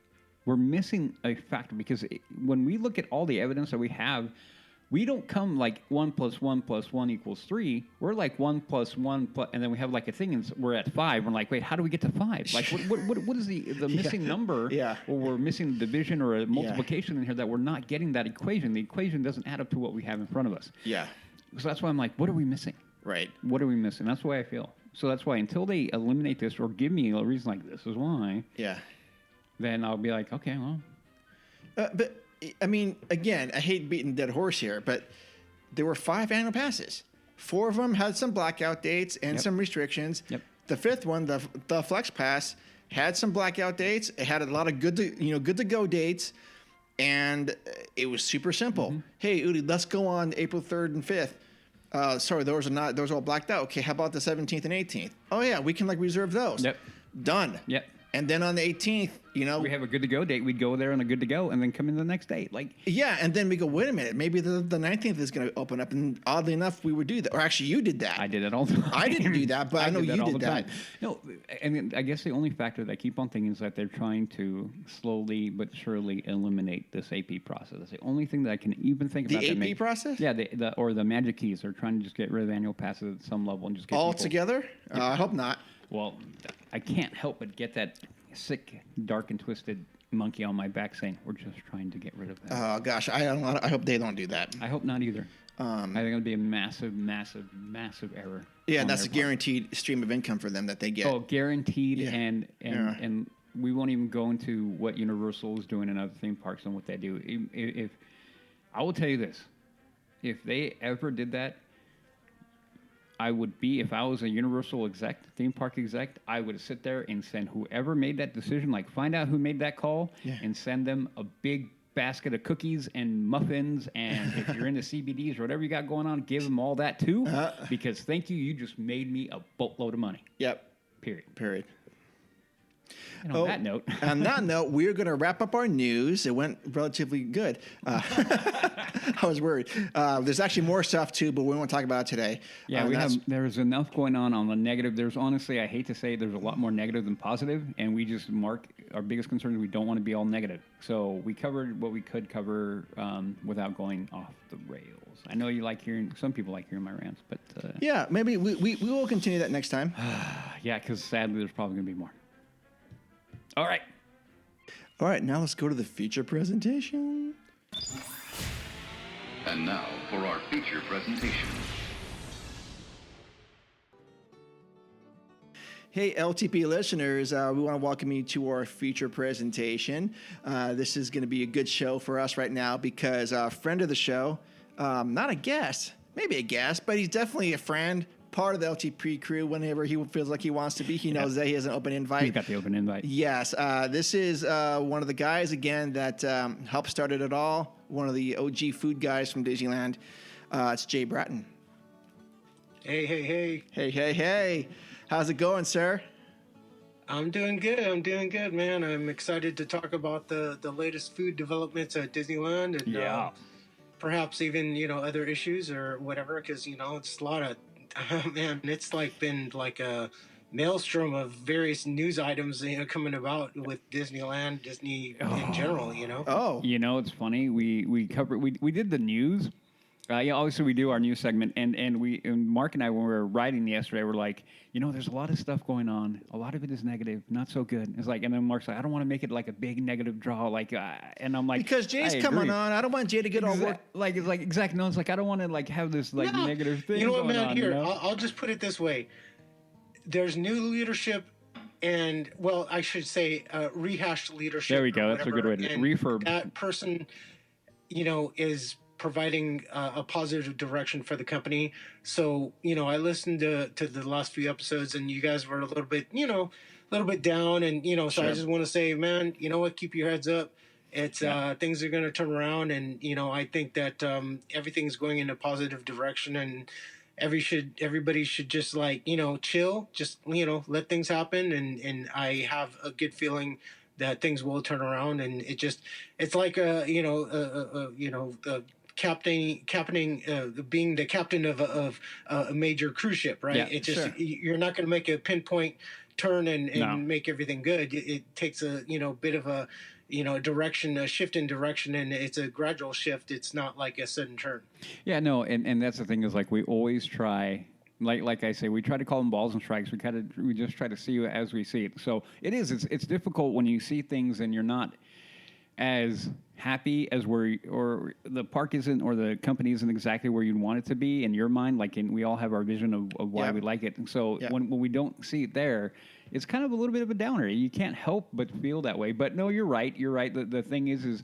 We're missing a factor because when we look at all the evidence that we have we don't come like 1 + 1 + 1 = 3. We're like 1 + 1 and then we have like a thing, and we're at 5. We're like, wait, how do we get to 5? Like, what is the missing number? Yeah. Or we're missing a division or a multiplication in here that we're not getting that equation. The equation doesn't add up to what we have in front of us. Yeah. So that's why I'm like, what are we missing? Right. What are we missing? That's the way I feel. So that's why until they eliminate this or give me a reason like this is why, Yeah. then I'll be like, okay, well. But I mean, again, I hate beating a dead horse here, but there were 5 annual passes. 4 of them had some blackout dates and some restrictions. Yep. The 5th one, the Flex Pass, had some blackout dates. It had a lot of good to go dates, and it was super simple. Hey, Udi, let's go on April 3rd and 5th. Sorry, those are all blacked out. Okay, how about the 17th and 18th? Oh yeah, we can like reserve those. Yep. Done. Yep. And then on the 18th, we have a good to go date. We'd go there on a good to go, and then come in the next date. Like, yeah, and then we go, wait a minute, maybe the 19th is going to open up, and oddly enough, we would do that. Or actually, you did that. I did it all the time. I didn't do that, but I know you all did the that. time. No, and I guess the only factor that I keep on thinking is that they're trying to slowly but surely eliminate this AP process. That's the only thing that I can even think about. The AP process? Yeah, or the magic keys. They're trying to just get rid of annual passes at some level and just get All people. together? I hope not. Well, I can't help but get that sick, dark, and twisted monkey on my back saying, we're just trying to get rid of that. Oh, gosh. I hope they don't do that. I hope not either. I think it'll be a massive, massive, massive error. Yeah, that's a guaranteed stream of income for them that they get. Oh, guaranteed, and we won't even go into what Universal is doing in other theme parks and what they do. If I will tell you this, if they ever did that, if I was a Universal theme park exec, I would sit there and send whoever made that decision, like find out who made that call, and send them a big basket of cookies and muffins, and if you're into CBDs or whatever you got going on, give them all that too, because thank you just made me a boatload of money. Yep. Period. And on that note. On that note, we're going to wrap up our news. It went relatively good. I was worried. There's actually more stuff too, but we won't talk about it today. Yeah, there's enough going on the negative. There's honestly, I hate to say it, there's a lot more negative than positive, and we just our biggest concern is we don't want to be all negative. So we covered what we could cover without going off the rails. I know some people like hearing my rants, but. Yeah, maybe we will continue that next time. Yeah, because sadly there's probably going to be more. All right, now let's go to the feature presentation. And now for our feature presentation. Hey, LTP listeners, we want to welcome you to our feature presentation. This is going to be a good show for us right now because a friend of the show, not a guest, maybe a guest, but he's definitely a friend, part of the LTP crew whenever he feels like he wants to be. He knows that he has an open invite. He's got the open invite. Yes. This is one of the guys, again, that helped start it all. One of the OG food guys from Disneyland. It's Jay Bratton. Hey. Hey. How's it going, sir? I'm doing good, man. I'm excited to talk about the latest food developments at Disneyland and perhaps even, other issues or whatever, because, it's a lot of, man, it's been like a maelstrom of various news items, coming about with Disneyland, Disney in general, Oh. It's funny. We did the news. Obviously we do our news segment, and Mark and I, when we were writing yesterday, we're like, there's a lot of stuff going on. A lot of it is negative, not so good. It's like, and then Mark's like, I don't want to make it like a big negative draw, and I'm like, because Jay's coming on, I don't want Jay to get all worked. It's like exactly. No, it's like I don't want to have this negative thing. You know what, man? On, here, I'll just put it this way: there's new leadership, and I should say rehashed leadership. There we go. That's a good way to refurb. That person, is providing a positive direction for the company. So, I listened to the last few episodes, and you guys were a little bit down, and so Sure. I just want to say, man, you know what? Keep your heads up. It's things are going to turn around, and I think that everything's going in a positive direction, and everybody should just chill, just let things happen, and I have a good feeling that things will turn around, and it's like captaining being the captain of a major cruise ship, right? Yeah, sure. You're not going to make a pinpoint turn and make everything good. It takes a bit of a direction, a shift in direction, and it's a gradual shift. It's not like a sudden turn. Yeah, no, and that's the thing is like we always try, like I say, we try to call them balls and strikes. We just try to see it as we see it. So it's difficult when you see things and you're not as happy as or the park isn't or the company isn't exactly where you'd want it to be in your mind. Like we all have our vision of why we like it, and so when we don't see it there, it's kind of a little bit of a downer. You can't help but feel that way. But no, you're right. You're right. The thing is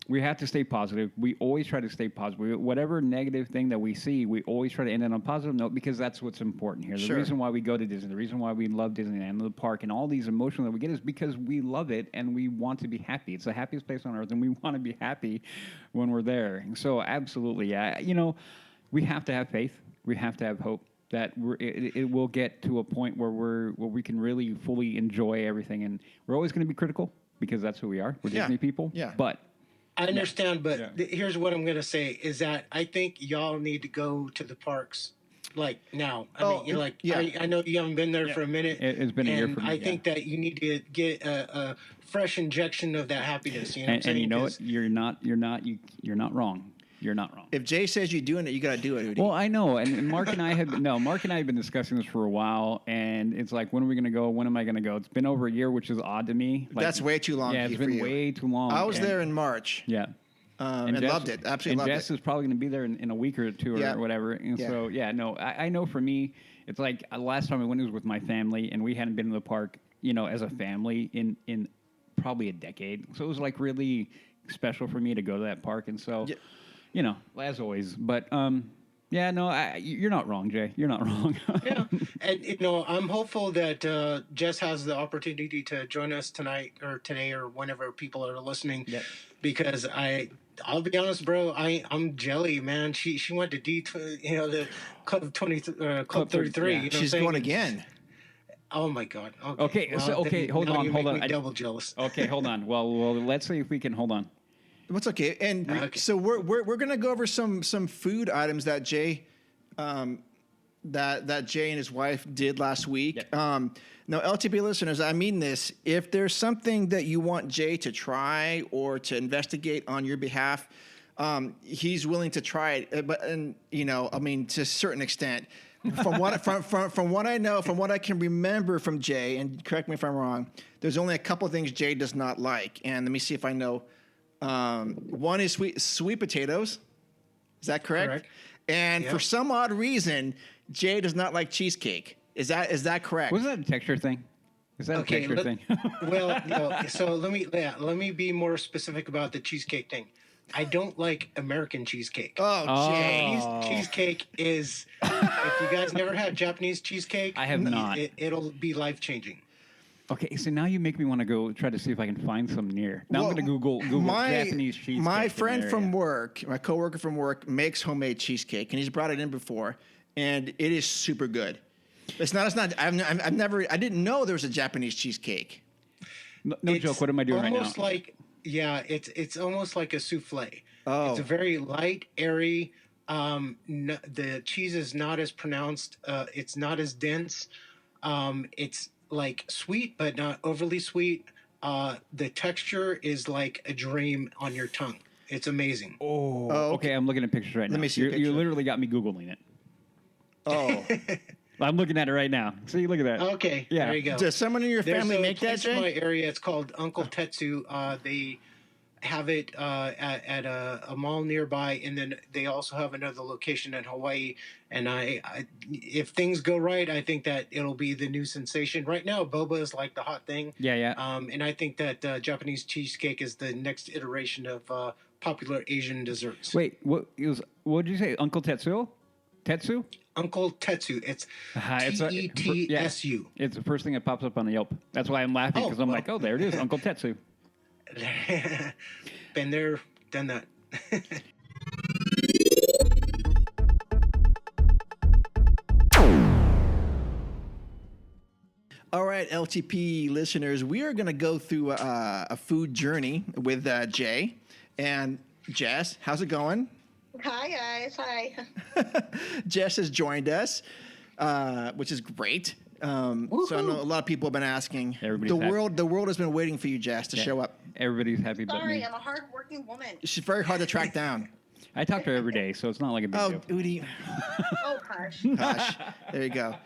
we have to stay positive. We always try to stay positive. Whatever negative thing that we see, we always try to end it on a positive note because that's what's important here. The reason why we go to Disney, the reason why we love Disneyland, the park, and all these emotions that we get is because we love it and we want to be happy. It's the happiest place on earth, and we want to be happy when we're there. So absolutely, yeah. We have to have faith. We have to have hope that it will get to a point where we can really fully enjoy everything. And we're always going to be critical because that's who we are. We're Disney people. Yeah. But I understand, but here's what I'm going to say is that I think y'all need to go to the parks like now. I know you haven't been there for a minute. It's been a year for me. I think that you need to get a fresh injection of that happiness. You know what I'm saying? And you know what? You're not wrong. You're not wrong. If Jay says you're doing it, you got to do it, Udi. Well, I know, and Mark and I have been discussing this for a while, and it's like, when are we going to go? When am I going to go? It's been over a year, which is odd to me. Like, that's way too long. Yeah, it's been way too long. I was there in March. Yeah. And loved it. Absolutely loved it. And Jess is probably going to be there in a week or two or whatever. And so, I know for me, it's like last time I went was with my family, and we hadn't been to the park, as a family in probably a decade. So it was like really special for me to go to that park. And so, as always. But, you're not wrong, Jay. You're not wrong. Yeah. And, I'm hopeful that Jess has the opportunity to join us tonight or today or whenever people are listening. Yep. Because I'll be honest, bro. I'm jelly, man. She went to the Club 33. Yeah. She's going again. Oh my God. Okay. Hold on. Double jealous. Okay, hold on. Well, let's see if we can hold on. What's okay? And so we're gonna go over some food items that Jay, that Jay and his wife did last week. Yep. Now, LTP listeners, I mean this. If there's something that you want Jay to try or to investigate on your behalf, he's willing to try it. But to a certain extent. From what I know, from what I can remember from Jay, and correct me if I'm wrong, there's only a couple of things Jay does not like. And let me see if I know. One is sweet potatoes. Is that correct? And for some odd reason, Jay does not like cheesecake. Is that correct? Was that a texture thing? Is that a texture thing? Well, no. So let me be more specific about the cheesecake thing. I don't like American cheesecake. Oh, Jay. Cheesecake is. If you guys never had Japanese cheesecake, I have not. It'll be life changing. Okay, so now you make me want to go try to see if I can find some near. Now I'm going to Google Japanese cheesecake. My friend from work, my coworker from work, makes homemade cheesecake, and he's brought it in before, and it is super good. It's not. I didn't know there was a Japanese cheesecake. No joke. What am I doing right now? Almost like, it's almost like a souffle. Oh. It's a very light, airy. The cheese is not as pronounced. It's not as dense. It's like sweet, but not overly sweet. The texture is like a dream on your tongue. It's amazing. Oh, okay. I'm looking at pictures right now. Let me see. You literally got me Googling it. Oh. I'm looking at it right now. See, look at that. Okay, there you go. Does someone in your family make that, Jay? In my area, it's called Uncle Tetsu. They have it at a mall nearby, and then they also have another location in Hawaii. And I if things go right, I think that it'll be the new sensation. Right now, boba is like the hot thing. Yeah. And I think that Japanese cheesecake is the next iteration of popular Asian desserts. Wait, what did you say? Uncle Tetsu? Tetsu? Uncle Tetsu. It's Tetsu. It's the first thing that pops up on the Yelp. That's why I'm laughing, because I'm like, oh, there it is, Uncle Tetsu. Been there, done that. All right, LTP listeners, we are going to go through a food journey with Jay and Jess. How's it going? Hi, guys. Hi. Jess has joined us, which is great. So I know a lot of people have been asking. Everybody's The happy. world has been waiting for you, Jess, to show up. Everybody's happy but Sorry, me. I'm a hard-working woman. She's very hard to track down. I talk to her every day, so it's not like a big Oh, deal. Udi. Oh, hush. Gosh. There you go.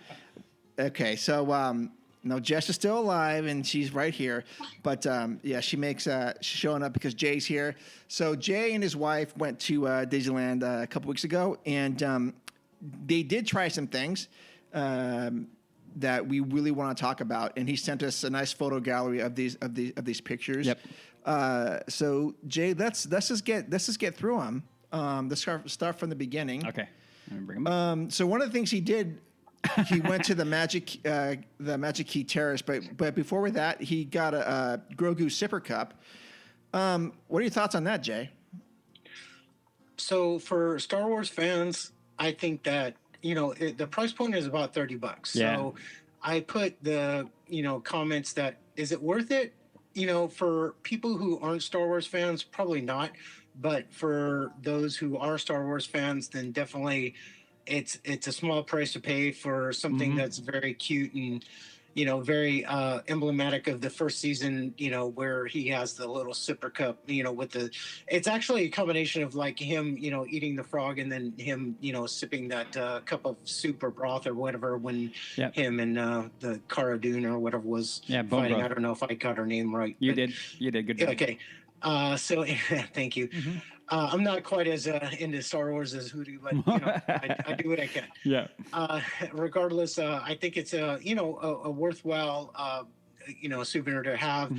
Okay, so no, Jess is still alive and she's right here, but yeah, she's showing up because Jay's here. So Jay and his wife went to Disneyland a couple weeks ago, and they did try some things that we really want to talk about. And he sent us a nice photo gallery of these pictures. Yep. So Jay, let's just get through them. Let's start from the beginning. Okay. Let me bring them up. So one of the things he did, he went to the Magic Key Terrace, but before that, he got a Grogu sipper cup. What are your thoughts on that, Jay? So for Star Wars fans, I think that the price point is about $30. Yeah. So I put the comments that is it worth it? For people who aren't Star Wars fans, probably not. But for those who are Star Wars fans, then definitely it's a small price to pay for something that's very cute and very emblematic of the first season, where he has the little sipper cup, it's actually a combination of like him, eating the frog and then him, sipping that cup of soup or broth or whatever when him and the Cara Dune or whatever was bone fighting. broth. I don't know if I got her name right. You but- did. Good job. Okay. So thank you. I'm not quite as into Star Wars as Hootie, but I do what I can. Yeah. Regardless, I think it's a worthwhile souvenir to have.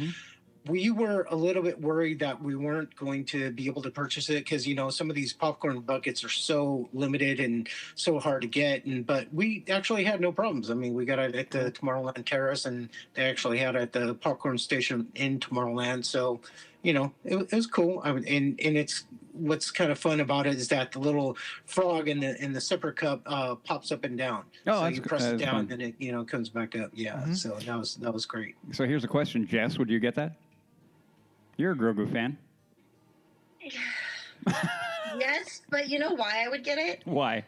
We were a little bit worried that we weren't going to be able to purchase it because some of these popcorn buckets are so limited and so hard to get. But we actually had no problems. I mean, we got it at the Tomorrowland Terrace, and they actually had it at the popcorn station in Tomorrowland. So, it was cool. And it's what's kind of fun about it is that the little frog in the sipper cup pops up and down. Oh, so that's you press fun. it down, and it comes back up. Yeah. So that was great. So here's a question, Jess. Would you get that? You're a Grogu fan. Yes, but you know why I would get it? Why?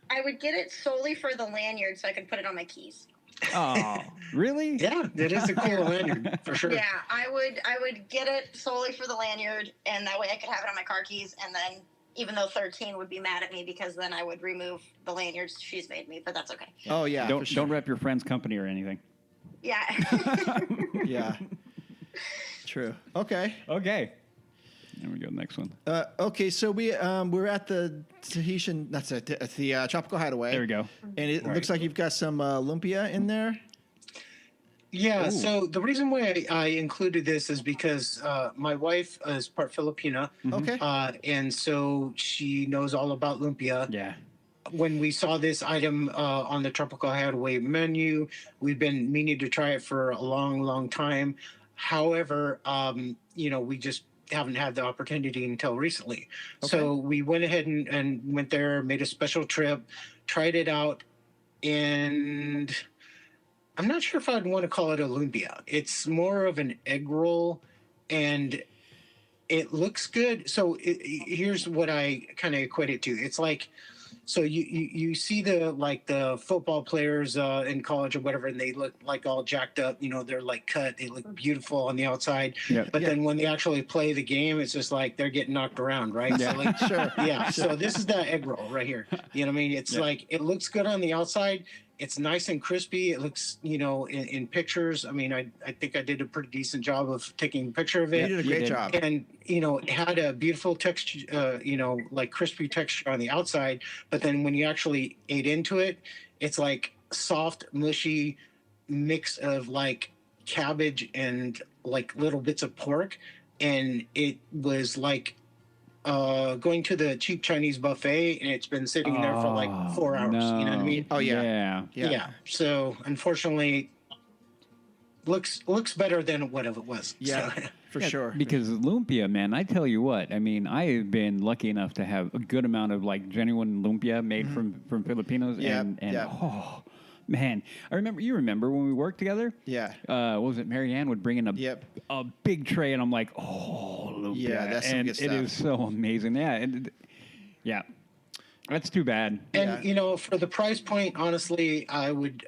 I would get it solely for the lanyard so I could put it on my keys. Oh, really? Yeah, it is a cool lanyard for sure. Yeah, I would get it solely for the lanyard, and that way I could have it on my car keys. And then, even though 13 would be mad at me because then I would remove the lanyards she's made me, but that's okay. Oh yeah. Don't rep your friend's company or anything. Yeah. Yeah. True. Okay. There we go. Next one. Okay. So we're at the Tahitian. That's at the Tropical Hideaway. There we go. And it looks like you've got some lumpia in there. Yeah, Ooh. so the reason why I included this is because my wife is part Filipina. Okay. And so she knows all about lumpia. Yeah. When we saw this item on the Tropical Hideaway menu, we've been meaning to try it for a long, long time. However, we just haven't had the opportunity until recently. Okay. So we went ahead and went there, made a special trip, tried it out, and I'm not sure if I'd want to call it a lumpia. It's more of an egg roll, and it looks good. So here's what I kind of equate it to. It's like, so you see the football players in college or whatever, and they look like all jacked up. They're like cut. They look beautiful on the outside. Yeah. But then when they actually play the game, it's just like they're getting knocked around, right? Yeah. So like, Sure. yeah. So this is that egg roll right here. You know what I mean? It's like it looks good on the outside. It's nice and crispy. It looks, in pictures. I mean, I think I did a pretty decent job of taking a picture of it. You did a great job. And, it had a beautiful texture, like crispy texture on the outside. But then when you actually ate into it, it's like soft, mushy mix of like cabbage and like little bits of pork. And it was like going to the cheap Chinese buffet, and it's been sitting there for like 4 hours. No. You know what I mean? Oh yeah. Yeah. So unfortunately, looks better than what it was. Yeah. So, For sure. Because lumpia, man, I tell you what. I mean, I have been lucky enough to have a good amount of like genuine lumpia made from Filipinos, and oh man, you remember when we worked together? Yeah. What was it? Marianne would bring in a big tray, and I'm like, oh, lumpia. Yeah, that's some and good it stuff. is so amazing. Yeah, yeah. That's too bad. And for the price point, honestly, I would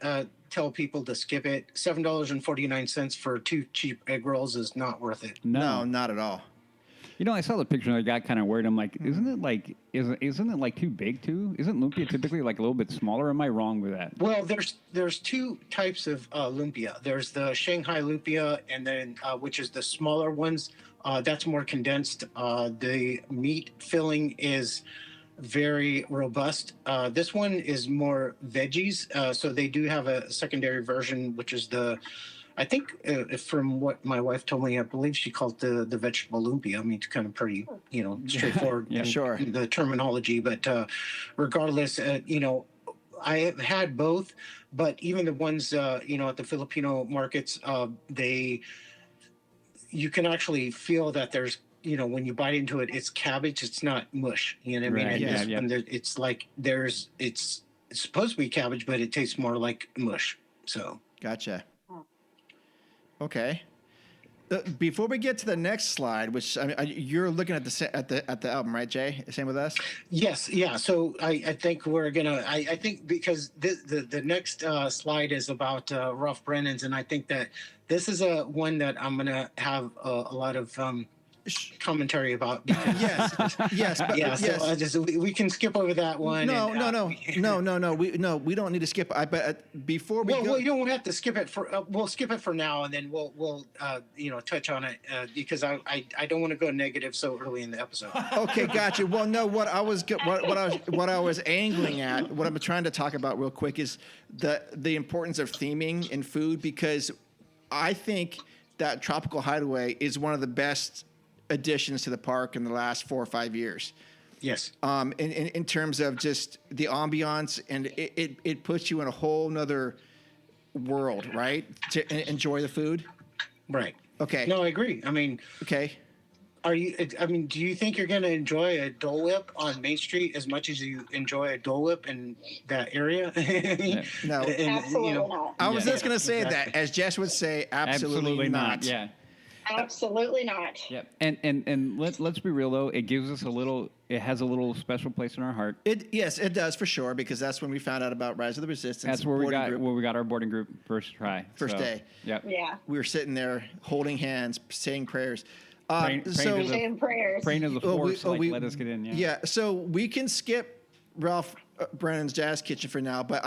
tell people to skip it. $7.49 for 2 cheap egg rolls is not worth it. No, not at all. I saw the picture and I got kind of worried. I'm like, isn't it like too big too? Isn't lumpia typically like a little bit smaller? Am I wrong with that? Well, there's 2 types of lumpia. There's the Shanghai lumpia, and then which is the smaller ones. That's more condensed. The meat filling is very robust. This one is more veggies. So they do have a secondary version, which is I think from what my wife told me, I believe she called the vegetable lumpia. I mean, it's kind of pretty, straightforward. Yeah, sure. The terminology, but regardless, I have had both, but even the ones, at the Filipino markets, you can actually feel that there's, when you bite into it, it's cabbage. It's not mush. You know what I mean? And it's like it's supposed to be cabbage, but it tastes more like mush. So. Gotcha. Okay. Before we get to the next slide, which you're looking at the album, right, Jay? Same with us. Yes, yeah. So I think we're gonna. I think because the next slide is about Ralph Brennan's, and I think that this is one that I'm gonna have a lot of commentary about. Yes. But, yeah. yes. So we can skip over that one. No. We don't need to skip. Before we go, you don't have to skip it for. We'll skip it for now, and then we'll touch on it because I don't want to go negative so early in the episode. Okay, gotcha. Well, no, what I was angling at, what I'm trying to talk about real quick is the importance of theming in food, because I think that Tropical Hideaway is one of the best additions to the park in the last 4 or 5 years. Yes. In terms of just the ambiance, and it puts you in a whole nother world, right? To enjoy the food. Right. Okay. No, I agree. I mean, okay. Do you think you're going to enjoy a Dole Whip on Main Street as much as you enjoy a Dole Whip in that area? No. Absolutely not. I was just going to say that, as Jess would say, absolutely not. Yeah. Absolutely not. Yep. And let's be real though. It gives us it has a little special place in our heart. Yes, it does for sure, because that's when we found out about Rise of the Resistance. That's where we got our boarding group first day. Yep. Yeah. We were sitting there holding hands, saying prayers. Praying to the force, let us get in. Yeah. Yeah. So we can skip Ralph Brennan's Jazz Kitchen for now, but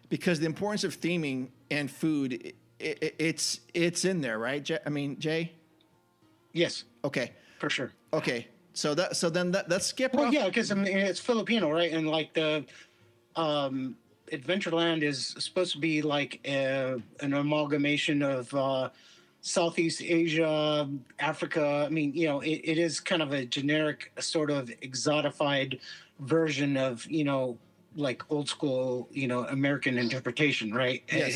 because the importance of theming and food, it's in there, right? Jay? Yes. Okay. For sure. Okay. So then let's skip. Well, yeah, because it's Filipino, right? And like the Adventureland is supposed to be like an amalgamation of Southeast Asia, Africa. I mean, it is kind of a generic sort of exotified version of, like old school, American interpretation, right? Yes.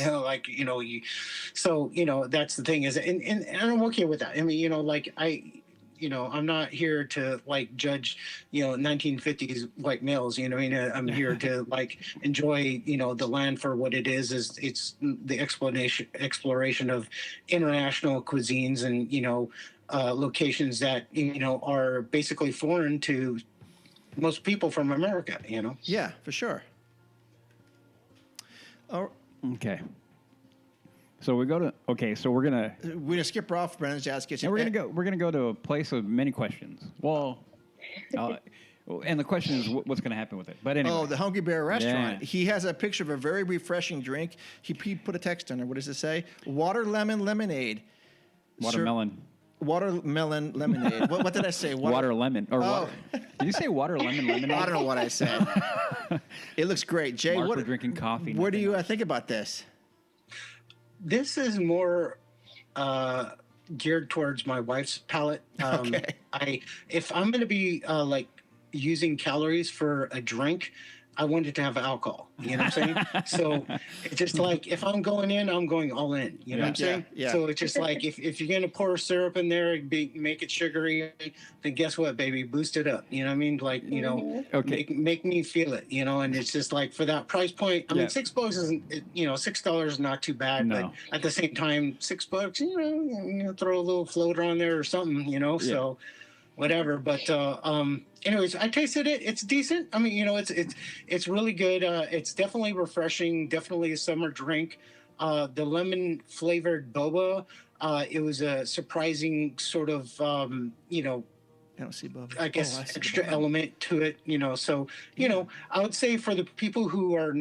That's the thing is, and I'm okay with that. I mean, I'm not here to like judge, 1950s white males. I'm here to like enjoy, the land for what it is. It's the exploration of international cuisines and locations that are basically foreign to most people from America. Yeah, for sure. Oh, okay. So we're gonna skip Ralph Brennan's Jazz Kitchen. And we're gonna go to a place of many questions. Well, and the question is what's gonna happen with it. But anyway. Oh, the Hungry Bear restaurant. Yeah. He has a picture of a very refreshing drink. He put a text on there. What does it say? Water lemon lemonade. Watermelon. Watermelon lemonade. What did I say? Water lemon. Water. Did you say water lemon lemonade? I don't know what I said. It looks great. Jay, we're drinking coffee. What do you think about this? This is more geared towards my wife's palate. Okay. If I'm going to be like using calories for a drink, I want it to have alcohol. You know what I'm saying? So it's just like if I'm going in, I'm going all in. You know what I'm saying? Yeah. So it's just like if you're gonna pour syrup in there, make it sugary, then guess what, baby? Boost it up. You know what I mean? Like okay. make me feel it. And it's just like for that price point. I mean, $6 isn't. $6 is not too bad. No. But at the same time, $6. Throw a little floater on there or something. So. whatever. But anyways, I tasted it. It's decent. I mean, it's really good. It's definitely refreshing. Definitely a summer drink. The lemon flavored boba. It was a surprising sort of I don't see Bubba. I guess I see extra Bubba. element to it, So, I would say for the people who are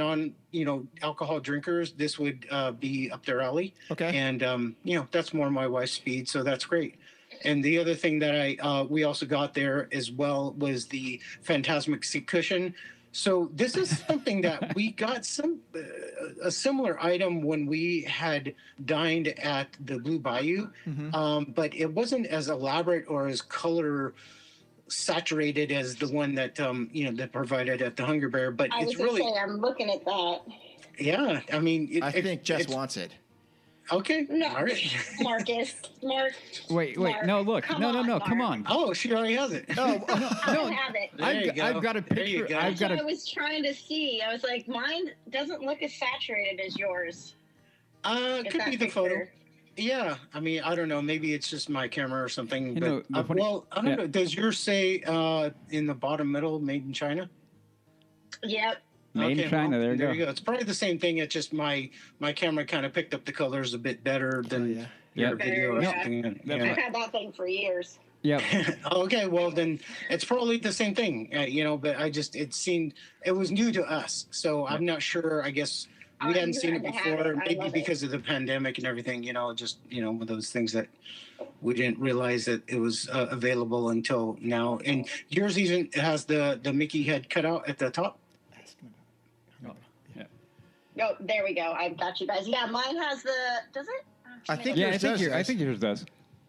alcohol drinkers, this would be up their alley. Okay. And, that's more my wife's speed. So that's great. And the other thing that we also got there as well was the Phantasmic Seat Cushion. So this is something that we got a similar item when we had dined at the Blue Bayou, but it wasn't as elaborate or as color saturated as the one that that provided at the Hungry Bear. But I was it's really, say, I'm looking at that. yeah. I mean, I think Jess wants it. Okay. No, All right. Mark. Wait, Mark, no, look, come no, on, come Mark. on. Oh, she already has it. Oh, I don't have it. There you go. I've got a There you picture. go. I've That's got what I a. was trying to see. I was like, mine doesn't look as saturated as yours. It could that be the photo. picture. Yeah, I mean, I don't know. Maybe it's just my camera or something. You know, But the funny- well, I don't yeah. know. Does yours say in the bottom middle, "Made in China"? Yep. Made in China. There you go. It's probably the same thing. It's just my camera kind of picked up the colors a bit better than yeah. your Yep. video or Yeah. something. That's I've had that thing for years. Yep. Okay, well then it's probably the same thing, But it was new to us, so I'm not sure. I guess we Oh, hadn't you seen it had to have before, it. I maybe love it. because of the pandemic and everything. Just one of those things that we didn't realize that it was available until now. And yours even has the Mickey head cut out at the top. Oh, there we go. I got you guys. Yeah, mine has the. Does it? I think Yeah, yours does. I think yours does.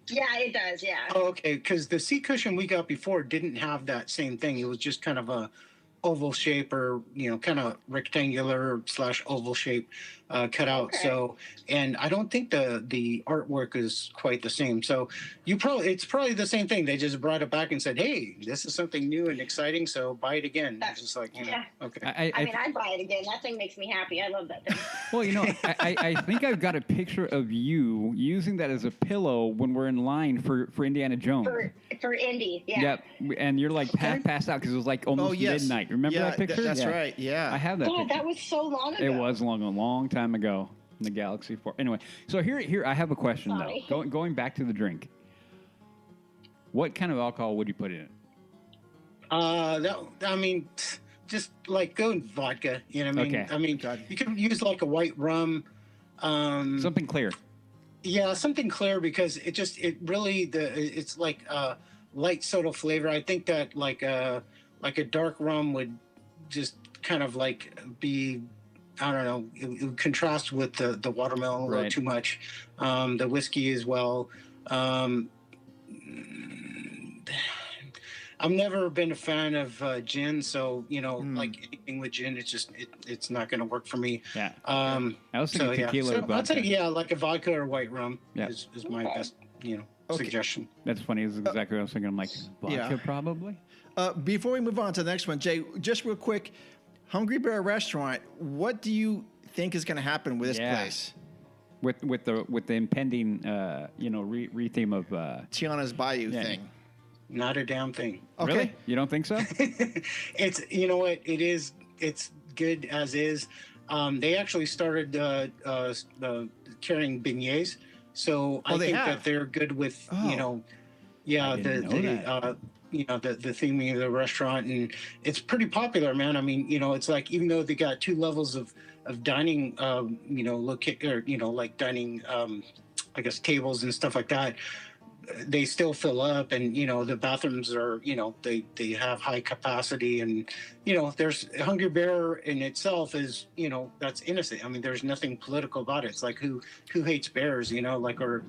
Yeah, it does. Yeah. Oh, okay. Because the seat cushion we got before didn't have that same thing. It was just kind of a oval shape or kind of rectangular / oval shape cut out. Okay. So, and I don't think the artwork is quite the same. So it's probably the same thing. They just brought it back and said, "Hey, this is something new and exciting. So buy it again." It's just like, Yeah. okay. I mean, I'd buy it again. That thing makes me happy. I love that thing. Well, I think I've got a picture of you using that as a pillow when we're in line for Indiana Jones. For Indy, yeah. Yep, and you're like passed out because it was like almost yes. midnight. Remember Yeah, that picture? that's right. Yeah. I have that. God, picture. that was so long ago. It was a long time ago in the Galaxy 4. Anyway, so here I have a question Sorry. though. Going back to the drink. What kind of alcohol would you put in it? Just like go with vodka. You know what I mean? Okay. I mean, you could use like a white rum. Something clear. Yeah, something clear because it's like a light soda flavor. I think that like a dark rum would just kind of like be, I don't know, it would contrast with the watermelon a little Right. too much. The whiskey as well. I've never been a fan of gin, so like anything with gin, it's not going to work for me. Yeah. I was thinking tequila or So I'd vodka. say like a vodka or white rum Yeah. is my best suggestion. That's funny. Is exactly what I was thinking. I'm like vodka Yeah. probably. Before we move on to the next one, Jay, just real quick, Hungry Bear Restaurant. What do you think is going to happen with this place? With the impending re-theme of Tiana's Bayou Yeah. thing. Not a damn thing. Okay. Really? You don't think so? It's it's good as is. They actually started carrying beignets, so I they think have? that they're good with I didn't know the theming of the restaurant, and it's pretty popular, man. I mean, it's like even though they got two levels of dining, like dining, I guess tables and stuff like that. They still fill up, and the bathrooms are they have high capacity, and there's Hungry Bear in itself is that's innocent. I mean, there's nothing political about it. It's like who hates bears, or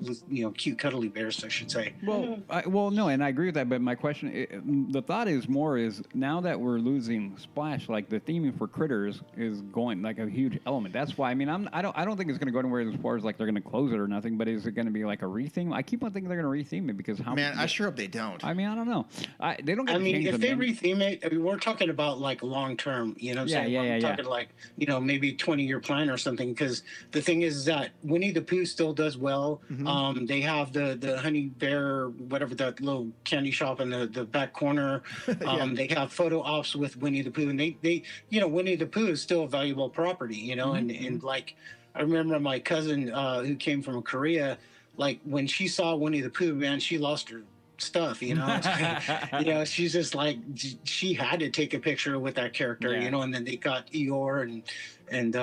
cute cuddly bears, I should say. Well, no, and I agree with that. But my question, the thought is now that we're losing Splash, like the theming for Critters is going like a huge element. That's why I don't think it's going to go anywhere as far as like they're going to close it or nothing. But is it going to be like a retheme? I keep on thinking they're going to retheme it because how? Man, I sure hope they don't. I mean, I don't know. They don't. Get I mean, change if the they name. retheme it, I mean, we're talking about like long term. You know what I'm saying? I'm talking like maybe 20-year plan or something. Because the thing is that Winnie the Pooh still does well. They have the Honey Bear, whatever, that little candy shop in the back corner. They have photo ops with Winnie the Pooh, and they Winnie the Pooh is still a valuable property. And like I remember my cousin who came from Korea. Like when she saw Winnie the Pooh, man, she lost her stuff. She's just like she had to take a picture with that character. And then they got Eeyore and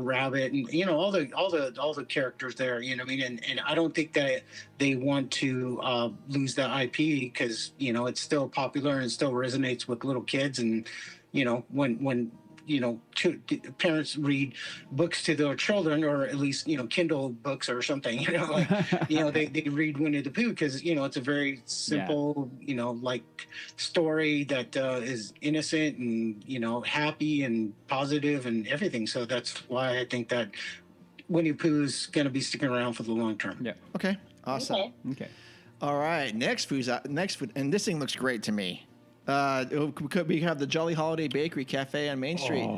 Rabbit and all the characters there. You know what I mean? And I don't think that they want to lose that IP because it's still popular and it still resonates with little kids. And when parents read books to their children, or at least Kindle books or something. They read Winnie the Pooh because it's a very simple like story that is innocent and happy and positive and everything. So that's why I think that Winnie the Pooh is going to be sticking around for the long term. Yeah. Okay. Awesome. Okay. All right. Next food, and this thing looks great to me. We have the Jolly Holiday Bakery Cafe on Main Street.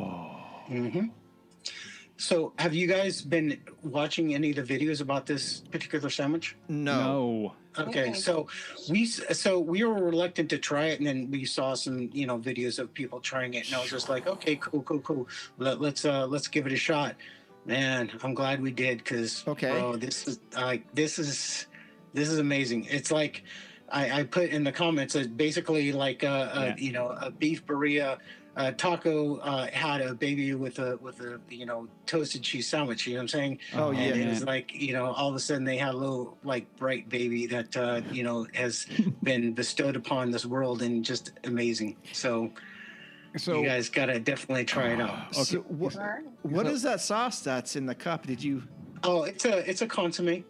So, have you guys been watching any of the videos about this particular sandwich? No. Okay, so we were reluctant to try it, and then we saw some videos of people trying it, and I was just like, okay, cool. Let's give it a shot. Man, I'm glad we did because this is amazing. It's like. I put in the comments basically like a beef burrito taco had a baby with a toasted cheese sandwich. You know what I'm saying? Oh yeah. And it was like all of a sudden they had a little like bright baby that has been bestowed upon this world and just amazing. So you guys gotta definitely try it out. Okay. So what is that sauce that's in the cup? Did you? Oh, it's a consommé.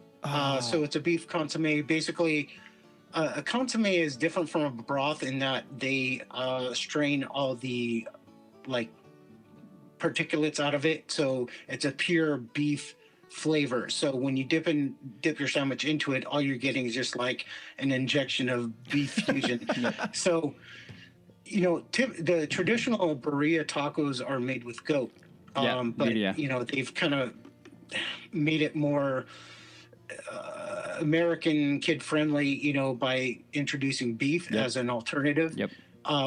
So it's a beef consommé. Basically. A consomme is different from a broth in that they strain all the like particulates out of it, so it's a pure beef flavor. So when you dip your sandwich into it, all you're getting is just like an injection of beef fusion. So the traditional burrito tacos are made with goat, but they've kind of made it more. American kid friendly, by introducing beef as an alternative. Yep.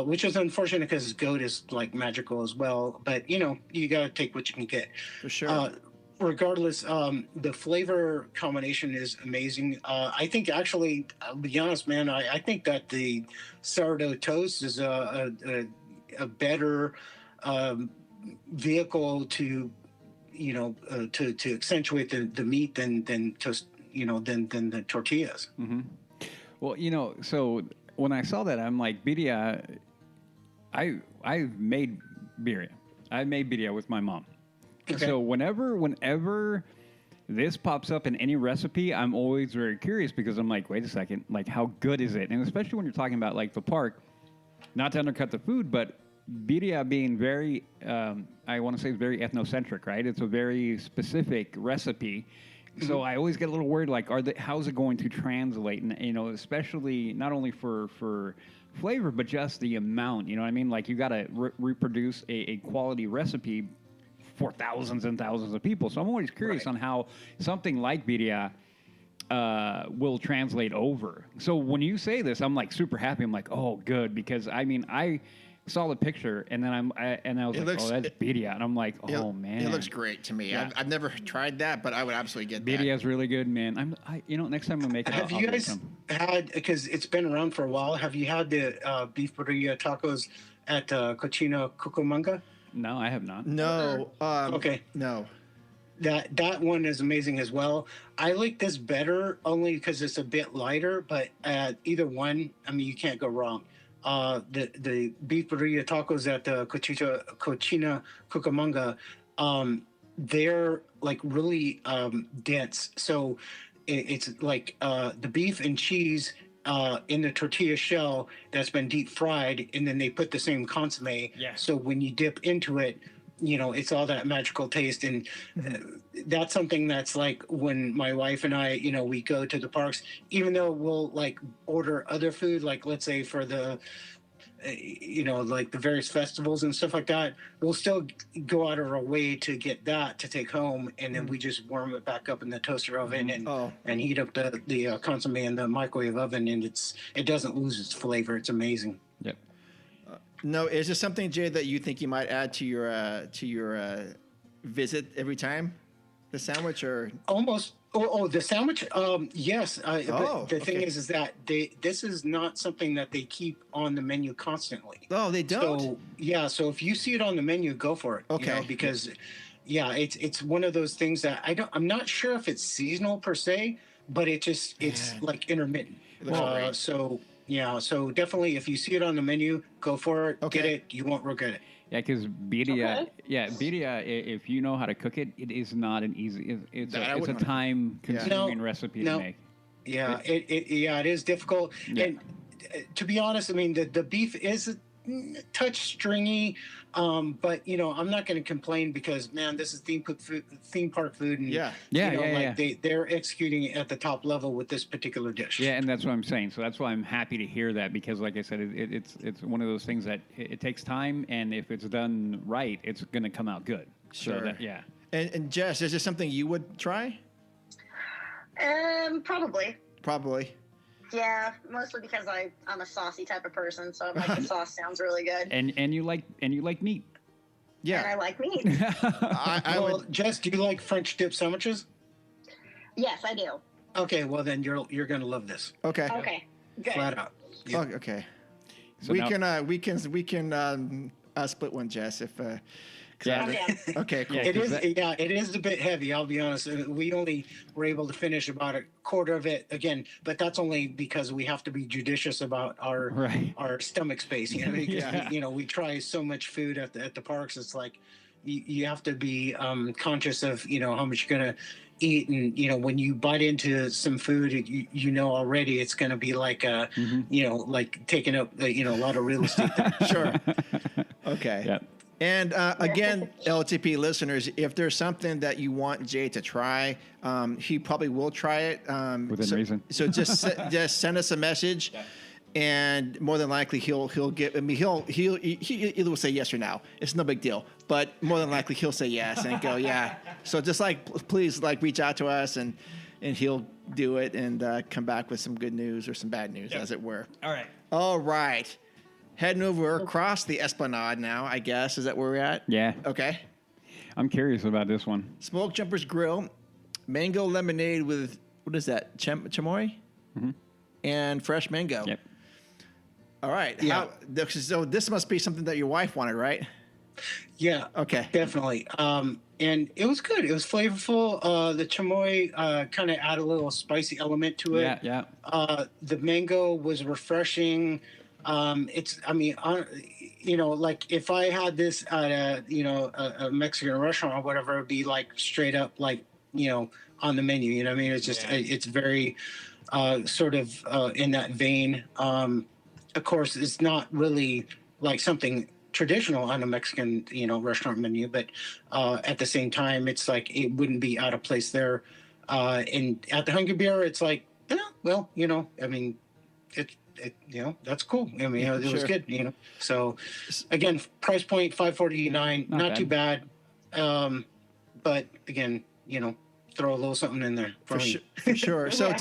Which is unfortunate because goat is like magical as well. But you got to take what you can get. For sure. Regardless, the flavor combination is amazing. I think actually, I'll be honest, man. I think that the sourdough toast is a better vehicle to to accentuate the meat than toast. Than the tortillas. Mm-hmm. Well, so when I saw that, I'm like, birria. I've made birria. I made birria with my mom. Okay. So whenever this pops up in any recipe, I'm always very curious because I'm like, wait a second, like how good is it? And especially when you're talking about like the park, not to undercut the food, but birria being very, I want to say, very ethnocentric, right? It's a very specific recipe. So I always get a little worried, like, how's it going to translate? And especially not only for flavor, but just the amount. You know what I mean? Like, you got to reproduce a quality recipe for thousands and thousands of people. So I'm always curious on how something like birria will translate over. So when you say this, I'm like super happy. I'm like, oh, good, because I saw the picture and then I was like, oh, that's birria, and I'm like, oh man, it looks great to me. Yeah. I've never tried that, but I would absolutely get that. Birria is really good, man. Next time I make it. Have you guys had, because it's been around for a while? Have you had the beef birria tacos at Cochina Cucamonga? No, I have not. No. Okay. No. That one is amazing as well. I like this better only because it's a bit lighter, but either one, I mean, you can't go wrong. The beef burrito tacos at the Cochina Cucamonga, they're like really dense. So it's like the beef and cheese in the tortilla shell that's been deep fried, and then they put the same consomme. Yeah. So when you dip into it, it's all that magical taste. And that's something that's like when my wife and I, we go to the parks, even though we'll like order other food, like let's say for the, like the various festivals and stuff like that, we'll still go out of our way to get that to take home, and then we just warm it back up in the toaster oven and heat up the consomme in the microwave oven, and it doesn't lose its flavor. It's amazing. Yep. No, is there something, Jay, that you think you might add to your visit every time? The sandwich or almost? The sandwich. Yes. But the thing okay. is that this is not something that they keep on the menu constantly. Oh, they don't. So yeah. So if you see it on the menu, go for it. Okay. Because it's one of those things that I'm not sure if it's seasonal per se, but it's like intermittent. So definitely if you see it on the menu, go for it. Okay. Get it. You won't regret it. Yeah, because birria, if you know how to cook it, it is not an easy. It's a time-consuming recipe to make. Yeah, it is difficult. Yeah. And to be honest, I mean the beef is a touch stringy, but I'm not going to complain because man, this is theme park food, and they're executing it at the top level with this particular dish. Yeah, and that's what I'm saying. So that's why I'm happy to hear that, because like I said, it's one of those things that it takes time, and if it's done right, it's going to come out good. Sure. So And Jess, is there something you would try? Probably. Probably. Yeah, mostly because I'm a saucy type of person, so like the sauce sounds really good. And you like meat. Yeah. And I like meat. Jess, do you like French dip sandwiches? Yes, I do. Okay, well then you're gonna love this. Okay. Okay. Good. Flat out. Yeah. Oh, okay. So we can split one, Jess, if. Okay, cool. It is a bit heavy. I'll be honest. We only were able to finish about a quarter of it again, but that's only because we have to be judicious about our stomach space. Because we try so much food at the parks. It's like you have to be conscious of how much you're gonna eat, and when you bite into some food, already it's gonna be like like taking up a lot of real estate. Sure. Okay. Yep. And again, LTP listeners, if there's something that you want Jay to try, he probably will try it. Within reason. So just send us a message, and more than likely he'll get. I mean, he'll either will say yes or no. It's no big deal, but more than likely he'll say yes and go yeah. So just please reach out to us, and he'll do it and come back with some good news or some bad news, as it were. All right. Heading over across the Esplanade now, I guess. Is that where we're at? Yeah. Okay. I'm curious about this one. Smoke Jumpers Grill, mango lemonade with, what is that, chamoy? Mm-hmm. And fresh mango. Yep. All right. Yeah. So this must be something that your wife wanted, right? Yeah. Okay. Definitely. And it was good. It was flavorful. The chamoy kind of added a little spicy element to it. Yeah. The mango was refreshing. Like if I had this at a Mexican restaurant or whatever, it'd be like straight up on the menu. You know what I mean? It's just it's very sort of in that vein. Of course, it's not really like something traditional on a Mexican restaurant menu, but at the same time, it's like it wouldn't be out of place there. And at the Hungry Bear, it's like, I mean, that's cool. I mean, it was good, So again, price point $5.49, not too bad. But again, throw a little something in there for sure. So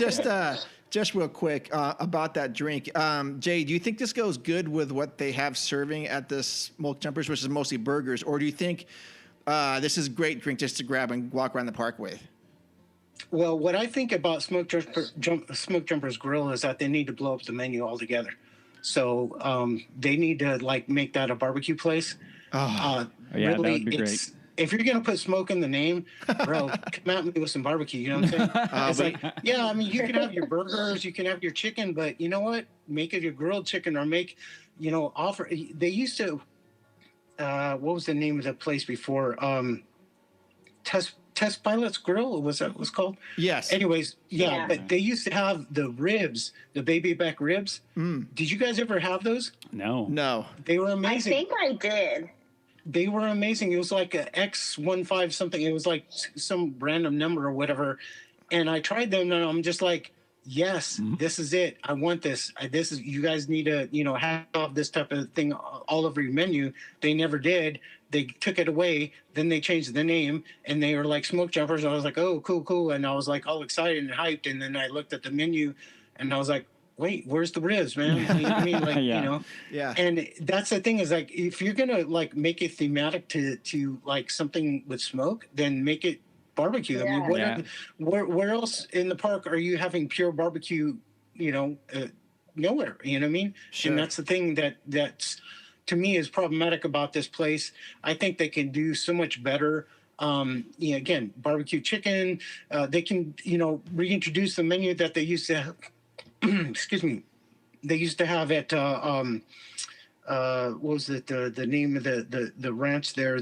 just real quick about that drink, Jay, do you think this goes good with what they have serving at the Smoke Jumpers, which is mostly burgers, or do you think this is a great drink just to grab and walk around the park with? Well, what I think about Smoke Jumpers Grill is that they need to blow up the menu altogether. So they need to make that a barbecue place. That really, would be great. If you're gonna put smoke in the name, bro, come at me with some barbecue. You know what I'm saying? I mean, you can have your burgers, you can have your chicken, but you know what? Make it your grilled chicken, or offer. They used to. What was the name of the place before? Test Pilot's Grill, was that what it was called? Yes. Anyways, but they used to have the ribs, the baby back ribs. Did you guys ever have those? No. No. They were amazing. I think I did. they were amazing. It was like a X15 something. It was like some random number or whatever. And I tried them, and I'm just like, yes, this is it. I want this. This is, you guys need to, have this type of thing all over your menu. They never did. They took it away. Then they changed the name, and they were like smoke jumpers. I was like, oh, cool. And I was like all excited and hyped. And then I looked at the menu, and I was like, wait, where's the ribs, man? I mean, like, Yeah. And that's the thing is, like, if you're gonna like make it thematic to like something with smoke, then make it barbecue. I mean, where else in the park are you having pure barbecue? Nowhere. You know what I mean? Sure. And that's the thing that's to me is problematic about this place. I think they can do so much better. Again, barbecue chicken. They can reintroduce the menu that they used to have. Excuse me. They used to have at what was it, the name of the ranch there?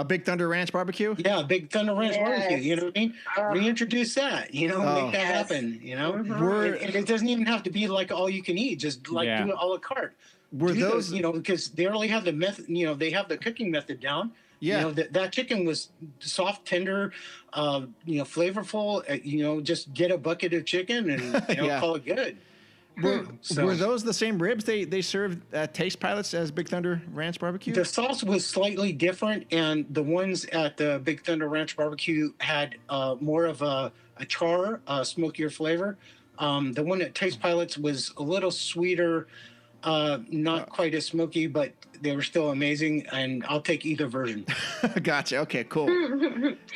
Big Thunder Ranch Barbecue. Yeah, Big Thunder Ranch Barbecue. You know what I mean? Reintroduce that. Make that happen. And it doesn't even have to be like all you can eat. Just like do it a la carte. Were those because they already have the method. They have the cooking method down. Yeah, that chicken was soft, tender, flavorful. Just get a bucket of chicken and call it good. Were those the same ribs they served at Taste Pilots as Big Thunder Ranch Barbecue? The sauce was slightly different, and the ones at the Big Thunder Ranch Barbecue had more of a char, smokier flavor. The one at Taste Pilots was a little sweeter, not quite as smoky, but they were still amazing, and I'll take either version. Gotcha. Okay, cool.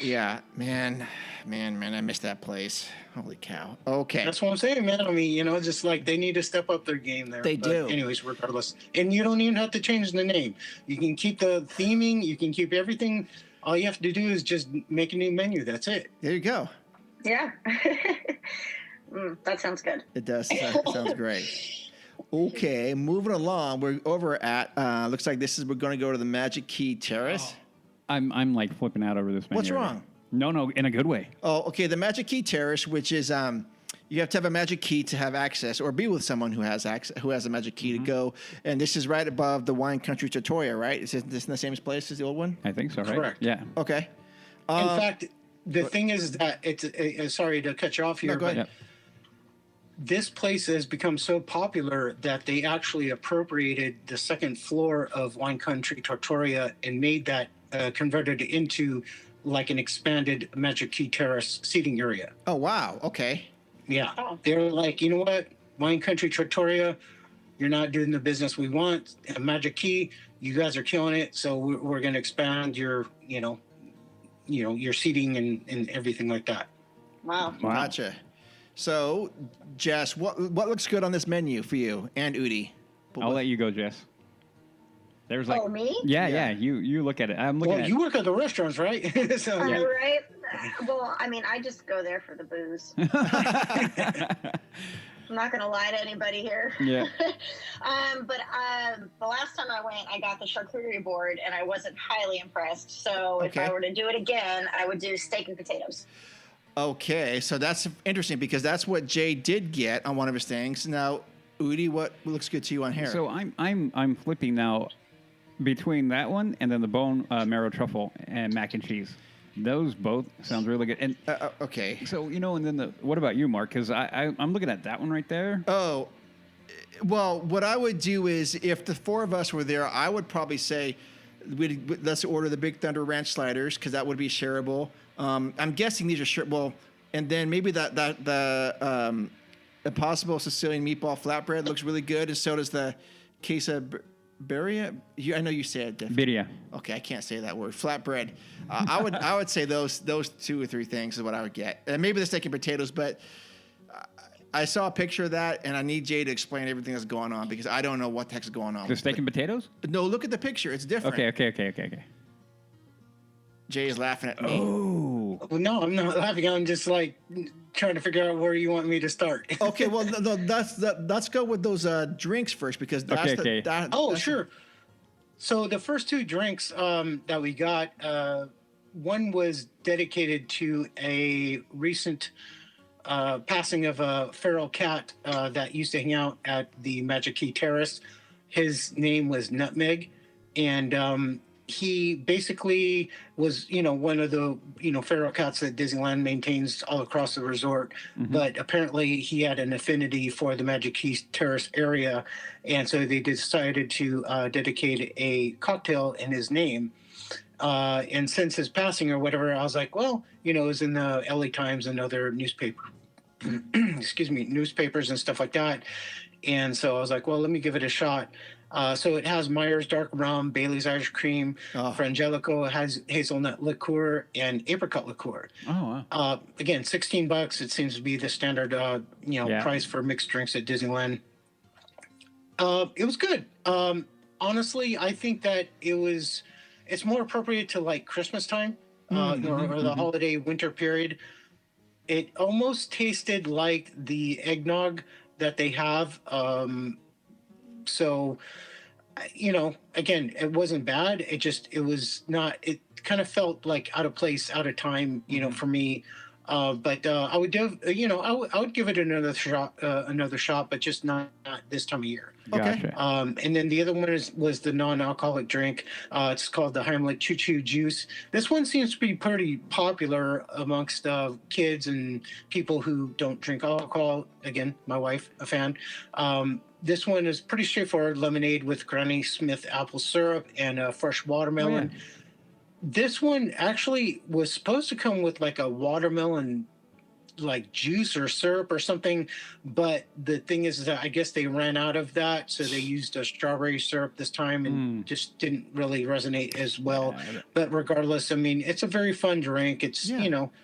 Yeah, man, I missed that place. Holy cow. Okay. That's what I'm saying, man. I mean, just like they need to step up their game there. They do. Anyways, regardless. And you don't even have to change the name. You can keep the theming. You can keep everything. All you have to do is just make a new menu. That's it. There you go. Yeah. That sounds good. It does. Sounds great. Okay, moving along. We're over at, looks like we're going to go to the Magic Key Terrace. I'm like flipping out over this menu. What's wrong? No, in a good way. Oh, okay. The Magic Key Terrace, which is you have to have a magic key to have access, or be with someone who has access, who has a magic key to go. And this is right above the Wine Country Trattoria, right? Is this in the same place as the old one? I think so, right? Correct. Yeah. Okay. In fact, the thing is that it's sorry to cut you off here, No, go ahead. but this place has become so popular that they actually appropriated the second floor of Wine Country Trattoria and made that converted into like an expanded Magic Key Terrace seating area. Oh, wow. Okay. Yeah. They're like, you know what? Wine Country Trattoria, you're not doing the business we want. A Magic Key, you guys are killing it. So we're going to expand your, your seating and everything like that. Wow. Gotcha. So, Jess, what looks good on this menu for you and Udi? I'll let you go, Jess. There's like, me? Yeah. You look at it. I'm looking at it. You work at the restaurants, right? So, Right? Well, I mean, I just go there for the booze. I'm not going to lie to anybody here. Yeah. But the last time I went, I got the charcuterie board, and I wasn't highly impressed. So if I were to do it again, I would do steak and potatoes. Okay, so that's interesting because that's what Jay did get on one of his things. Now, Udi, what looks good to you on here? So I'm flipping now between that one and then the bone marrow truffle and mac and cheese. Those both sounds really good. And okay. So and then what about you, Mark? Because I'm looking at that one right there. Oh, well, what I would do is if the four of us were there, I would probably say let's order the Big Thunder Ranch sliders because that would be shareable. I'm guessing these are shareable, and then maybe the Impossible Sicilian Meatball Flatbread looks really good, and so does the quesadilla. I know you said it. Birria. Okay, I can't say that word. Flatbread. I would say those 2 or 3 things is what I would get. And maybe the steak and potatoes, but I saw a picture of that, and I need Jay to explain everything that's going on because I don't know what the heck's going on. The steak and potatoes? No, look at the picture. It's different. Okay. Jay is laughing at me. Oh. Well, no, I'm not laughing. I'm just like trying to figure out where you want me to start. Okay, well, let's go with those drinks first because that's sure. So the first 2 drinks that we got, one was dedicated to a recent passing of a feral cat that used to hang out at the Magic Key Terrace. His name was Nutmeg, and he basically was, one of the, feral cats that Disneyland maintains all across the resort. But apparently he had an affinity for the Magic Key Terrace area. And so they decided to dedicate a cocktail in his name. And since his passing or whatever, I was like, well, it was in the LA Times and other newspapers and stuff like that. And so I was like, well, let me give it a shot. So it has Myers dark rum, Bailey's Irish cream, Frangelico, has hazelnut liqueur, and apricot liqueur. Oh, wow. Again, $16. It seems to be the standard, price for mixed drinks at Disneyland. It was good. Honestly, I think that it's more appropriate to like Christmas time or the holiday winter period. It almost tasted like the eggnog that they have. So, again, it wasn't bad. It was not, it kind of felt like out of place, out of time, for me. But I would give, I would give it another shot, but just not this time of year. Gotcha. And then the other one was the non-alcoholic drink. It's called the Heimlich Choo Choo Juice. This one seems to be pretty popular amongst kids and people who don't drink alcohol. Again, my wife, a fan. This one is pretty straightforward: lemonade with Granny Smith apple syrup and fresh watermelon. Oh, yeah. This one actually was supposed to come with like a watermelon like juice or syrup or something, but the thing is that I guess they ran out of that, so they used a strawberry syrup this time and just didn't really resonate as well. Yeah, but regardless, I mean, it's a very fun drink. It's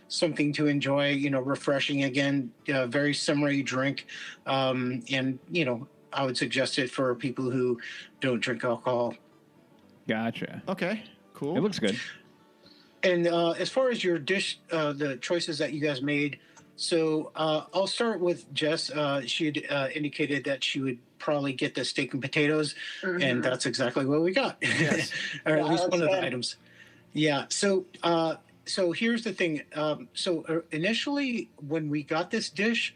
something to enjoy, refreshing again, very summery drink, and I would suggest it for people who don't drink alcohol. Gotcha. Okay. Cool. It looks good. And as far as your dish, the choices that you guys made, so I'll start with Jess. She had indicated that she would probably get the steak and potatoes, and that's exactly what we got, yes. Or at least one of the items. Yeah. So here's the thing. So initially, when we got this dish,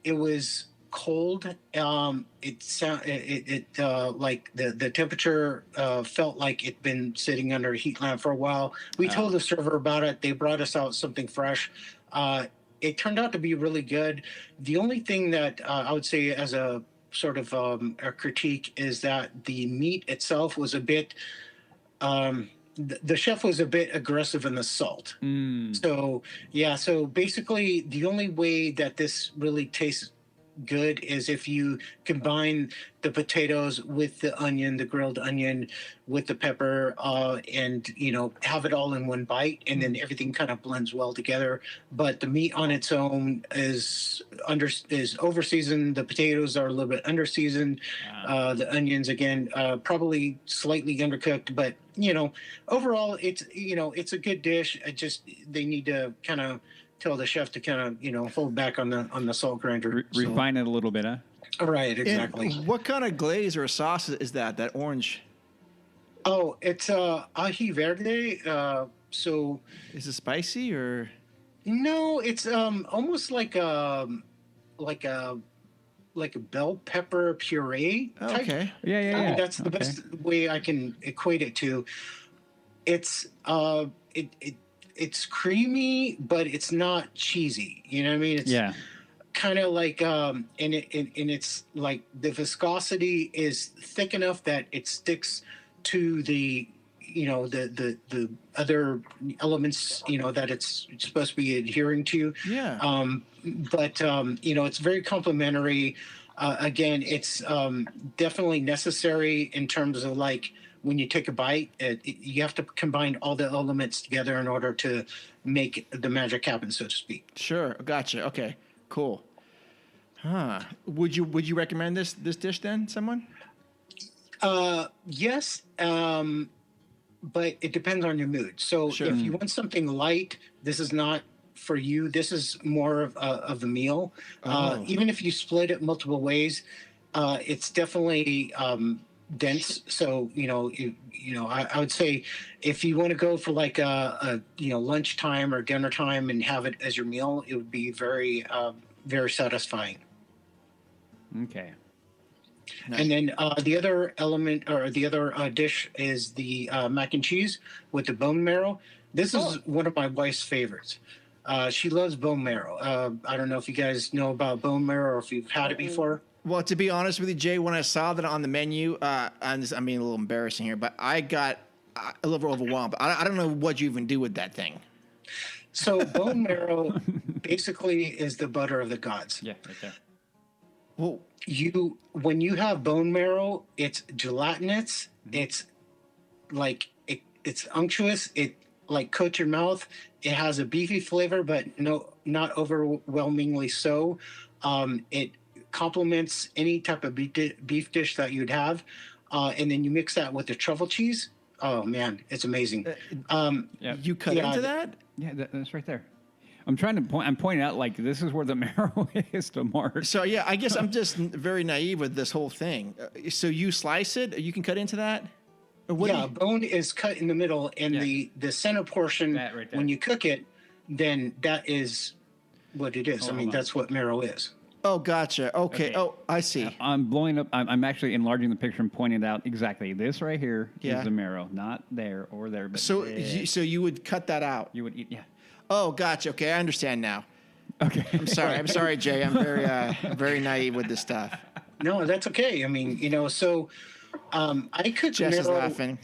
it was cold. It like the temperature felt like it'd been sitting under a heat lamp for a while. We told the server about it. They brought us out something fresh. It turned out to be really good. The only thing that I would say as a sort of a critique is that the meat itself was a bit the chef was a bit aggressive in the salt. So basically the only way that this really tastes good is if you combine the potatoes with the onion, the grilled onion, with the pepper, and have it all in one bite, and then everything kind of blends well together. But the meat on its own is over seasoned. The potatoes are a little bit under seasoned. The onions again probably slightly undercooked, but overall it's a good dish. They need to kind of tell the chef to kind of hold back on the salt grinder, refine it a little bit, huh? Right, exactly. And what kind of glaze or sauce is that orange? Oh, it's ají verde. So is it spicy or? No, it's almost like a bell pepper puree type. Okay. Yeah. I mean, that's the best way I can equate it to. It's it's creamy, but it's not cheesy. You know what I mean? It's kind of like, and it's like the viscosity is thick enough that it sticks to the other elements, that it's supposed to be adhering to. Yeah. But it's very complimentary. Again, it's definitely necessary in terms of like, when you take a bite, you have to combine all the elements together in order to make the magic happen, so to speak. Sure, gotcha. Okay, cool. Would you recommend this dish then, someone? Yes, but it depends on your mood. So if you want something light, this is not for you. This is more of a meal. Even if you split it multiple ways, it's definitely dense. So I would say if you want to go for like a lunchtime or dinner time and have it as your meal, it would be very very satisfying. Okay. Nice. And then the other element or the other dish is the mac and cheese with the bone marrow. This is one of my wife's favorites. She loves bone marrow. I don't know if you guys know about bone marrow or if you've had it before. Well, to be honest with you, Jay, when I saw that on the menu, I'm being a little embarrassing here, but I got a little overwhelmed. I don't know what you even do with that thing. So bone marrow basically is the butter of the gods. Yeah, right there. Well, When you have bone marrow, it's gelatinous. It's like it's unctuous. It like coats your mouth. It has a beefy flavor, but not overwhelmingly so. It complements any type of beef dish that you'd have, and then you mix that with the truffle cheese. Oh man, it's amazing. You cut into that? Yeah, that's right there. I'm trying to point. I'm pointing out like this is where the marrow is to Mark. So yeah, I guess I'm just very naive with this whole thing. So you slice it, you can cut into that. Or what bone is cut in the middle, and the center portion That right there. when you cook it, then that is what it is. I mean, that's what marrow is. Oh, gotcha. Okay. Oh, I see. I'm blowing up. I'm actually enlarging the picture and pointing it out exactly. This right here is Yeah. the marrow, not there or there. But So there. so you would cut that out. You would eat, yeah. Oh, gotcha. Okay, I understand now. Okay. I'm sorry, Jay. I'm very naive with this stuff. No, that's okay. I mean, so I cook Jess is marrow. laughing.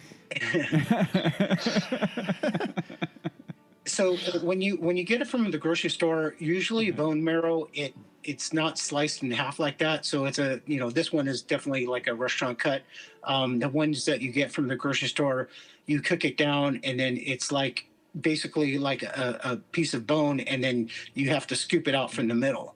So when you get it from the grocery store, usually bone marrow, it's not sliced in half like that. So it's this one is definitely like a restaurant cut. The ones that you get from the grocery store, you cook it down, and then it's like basically like a piece of bone, and then you have to scoop it out from the middle.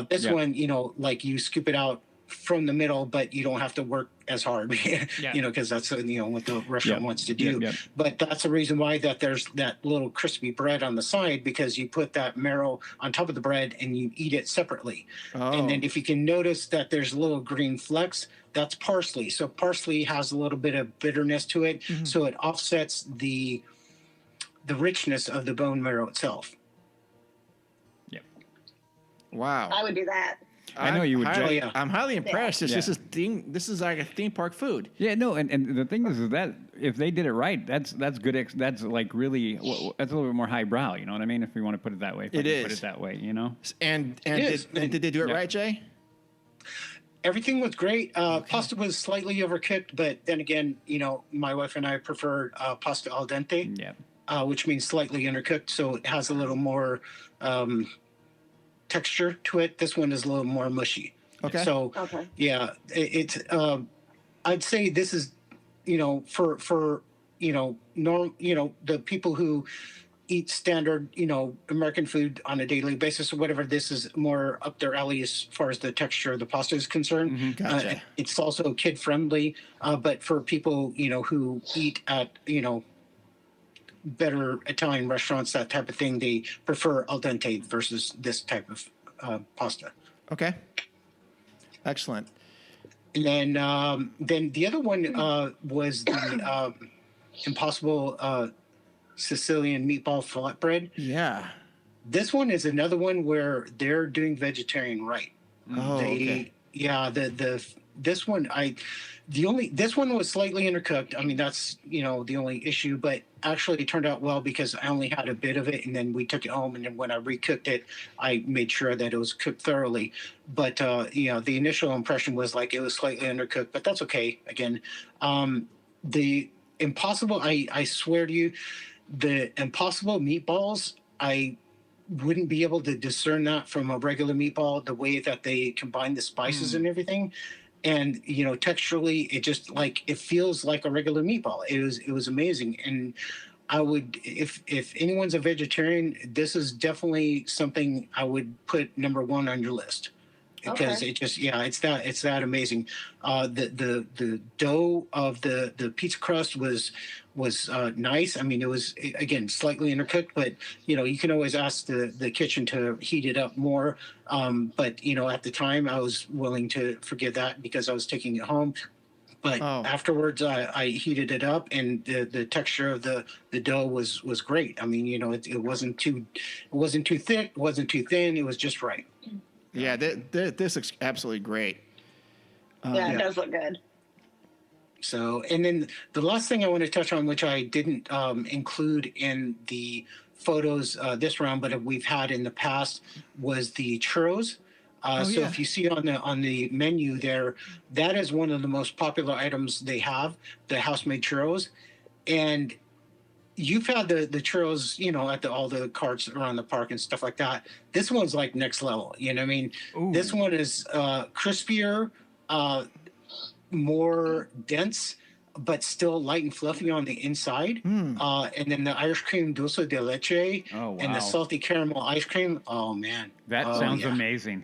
This one, like you scoop it out from the middle, but you don't have to work as hard, because that's what the restaurant wants to do. But that's the reason why that there's that little crispy bread on the side, because you put that marrow on top of the bread and you eat it separately. And then if you can notice that there's little green flecks, that's parsley. So parsley has a little bit of bitterness to it, so it offsets the richness of the bone marrow itself. Wow. I would do that. I know you would. I'm highly impressed. This is like a theme park food. Yeah, no, and the thing is that if they did it right, that's good. That's like really that's a little bit more highbrow. You know what I mean? If we want to put it that way, It is. Put it that way. And did they do it right, Jay? Everything was great. Pasta was slightly overcooked, but then again, my wife and I prefer pasta al dente, which means slightly undercooked, so it has a little more texture to it. This one is a little more mushy. Okay. So yeah, it's I'd say this is for the people who eat standard American food on a daily basis or whatever, this is more up their alley as far as the texture of the pasta is concerned. Gotcha. It's also kid friendly, but for people who eat at better Italian restaurants, that type of thing, they prefer al dente versus this type of pasta. Okay. Excellent. And then the other one was the Impossible Sicilian meatball flatbread. Yeah. This one is another one where they're doing vegetarian right. Oh, okay. Yeah, this one this one was slightly undercooked. I mean, that's the only issue, but actually it turned out well because I only had a bit of it, and then we took it home, and then when I recooked it, I made sure that it was cooked thoroughly. But the initial impression was like it was slightly undercooked, but that's okay. Again, the Impossible, I swear to you, the Impossible meatballs, I wouldn't be able to discern that from a regular meatball, the way that they combine the spices and everything. And texturally, it just it feels like a regular meatball. It was amazing. And I would, if anyone's a vegetarian, this is definitely something I would put number one on your list, because it just it's that amazing. The dough of the pizza crust was nice. I mean, it was, again, slightly undercooked, but you can always ask the kitchen to heat it up more. But at the time I was willing to forgive that because I was taking it home. But afterwards I heated it up, and the texture of the dough was great. I mean, it wasn't too thick, wasn't too thin. It was just right. Yeah, this looks absolutely great. Yeah, it does look good. So, and then the last thing I want to touch on, which I didn't include in the photos this round, but we've had in the past, was the churros. So if you see on the menu there, that is one of the most popular items they have, the house-made churros. And you've had the churros, you know, at all the carts around the park and stuff like that. This one's like next level. You know what I mean? Ooh. This one is crispier, more dense, but still light and fluffy on the inside. And then the Irish cream dulce de leche and the salty caramel ice cream. Oh man, that sounds amazing.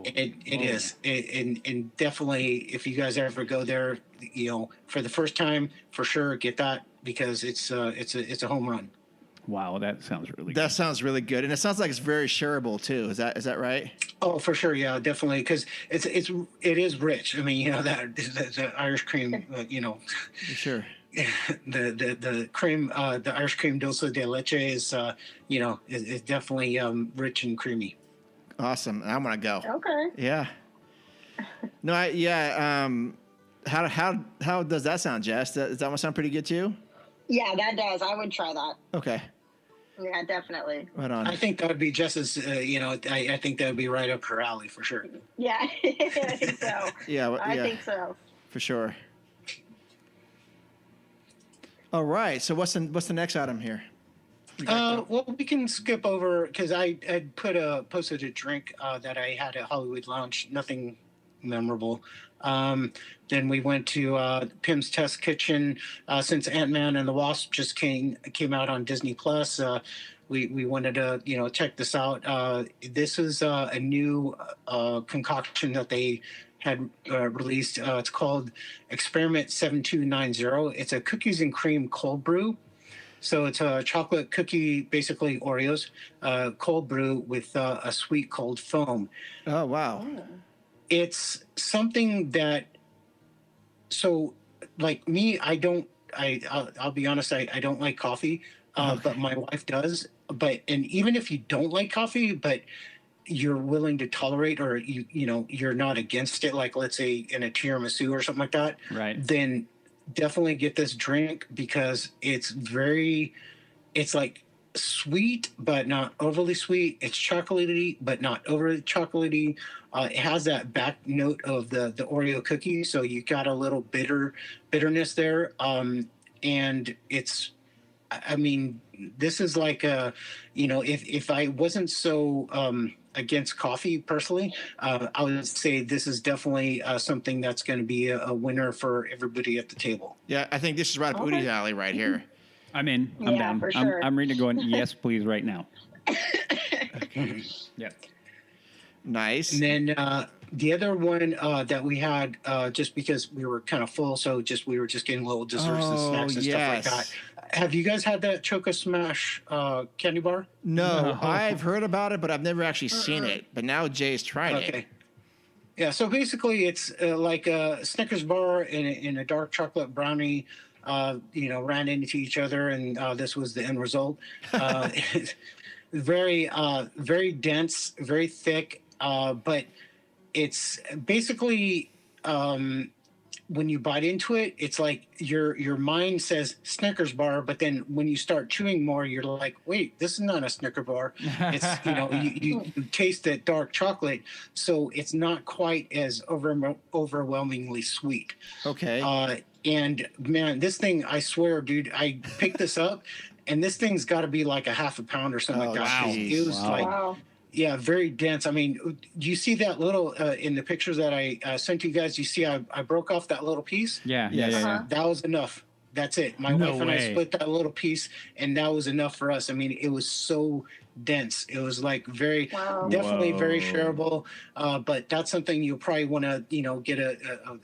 It is. And definitely, if you guys ever go there, you know, for the first time, for sure, get that because it's a home run. Wow, that sounds really good. That sounds really good. And it sounds like it's very shareable too. Is that right? Oh, for sure. Yeah, definitely. Because it is rich. I mean, you know, the Irish cream, you know. Sure. The cream, the Irish cream dulce de leche is, you know, is definitely rich and creamy. Awesome. I'm going to go. Okay. Yeah. No, how does that sound, Jess? Does that one sound pretty good too? Yeah, that does. I would try that. Okay. Yeah, definitely. Right on. I think that would be just as, you know, I think that would be right up her alley for sure. Yeah, I think so. I think so. For sure. All right. So what's the next item here? Well, we can skip over because I had posted a drink that I had at Hollywood Lounge. Nothing memorable. Then we went to Pim's Test Kitchen since Ant-Man and the Wasp just came out on Disney Plus. We wanted to check this out. This is a new concoction that they had released. It's called Experiment 7290. It's a cookies and cream cold brew. So it's a chocolate cookie, basically Oreos, cold brew with a sweet cold foam. Oh wow! It's something that. So, like me, I'll be honest. I don't like coffee, but my wife does. And even if you don't like coffee, but you're willing to tolerate, or you're not against it, like let's say in a tiramisu or something like that, right? Then definitely get this drink because it's like sweet but not overly sweet. It's chocolatey but not overly chocolatey. It has that back note of the Oreo cookie, so you got a little bitterness there. And it's, I mean, this is like if I wasn't so against coffee personally, I would say this is definitely something that's going to be a winner for everybody at the table. Yeah, I think this is right up Udi's alley right here. I'm in. I'm down. For sure. I'm ready to go in. Yes, please, right now. Okay. Yeah. Nice. And then the other one that we had, just because we were kind of full, so we were just getting little desserts and snacks and stuff like that. Have you guys had that Choco Smash candy bar? No, I've heard about it, but I've never actually seen it. But now Jay's tried it. Yeah, so basically it's like a Snickers bar and a dark chocolate brownie, ran into each other, and this was the end result. Very, very dense, very thick, but it's basically when you bite into it, it's like your mind says Snickers bar, but then when you start chewing more, you're like, wait, this is not a Snicker bar. It's you taste that dark chocolate, so it's not quite as overwhelmingly sweet. Okay. And man, this thing, I swear, dude, I picked this up, and this thing's got to be like a half a pound or something like that. Wow. It was yeah, very dense. I mean, do you see that little in the pictures that I sent you guys? You see, I broke off that little piece. Yeah. That was enough. That's it. My wife and I split that little piece, and that was enough for us. I mean, it was so dense. It was like definitely very shareable. But that's something you'll probably want to, get a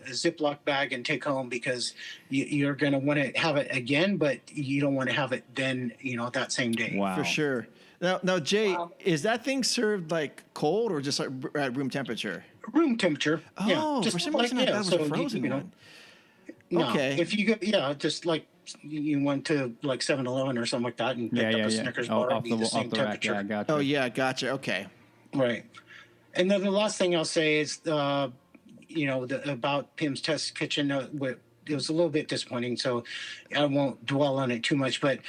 Ziploc bag and take home because you're going to want to have it again, but you don't want to have it then, that same day. Wow. For sure. Now, Jay, is that thing served like cold or just like at room temperature? Room temperature. Oh, yeah, just for some reason I thought it was a frozen one. No, okay. If you go, just like you went to like 7-Eleven or something like that and picked up a Snickers bar, it'd be the same temperature. Rack, gotcha. Oh yeah, gotcha. Okay. Right. And then the last thing I'll say is, about Pim's Test Kitchen. It was a little bit disappointing, so I won't dwell on it too much. But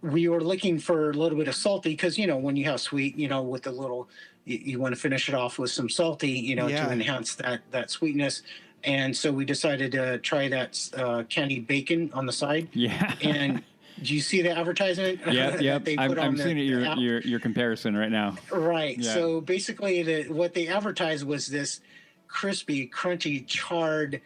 we were looking for a little bit of salty because when you have sweet, with the little, you want to finish it off with some salty, to enhance that sweetness. And so we decided to try that candied bacon on the side. Yeah. And do you see the advertisement? Yep. I'm seeing your comparison right now. Right. Yeah. So basically, what they advertised was this crispy, crunchy, charred,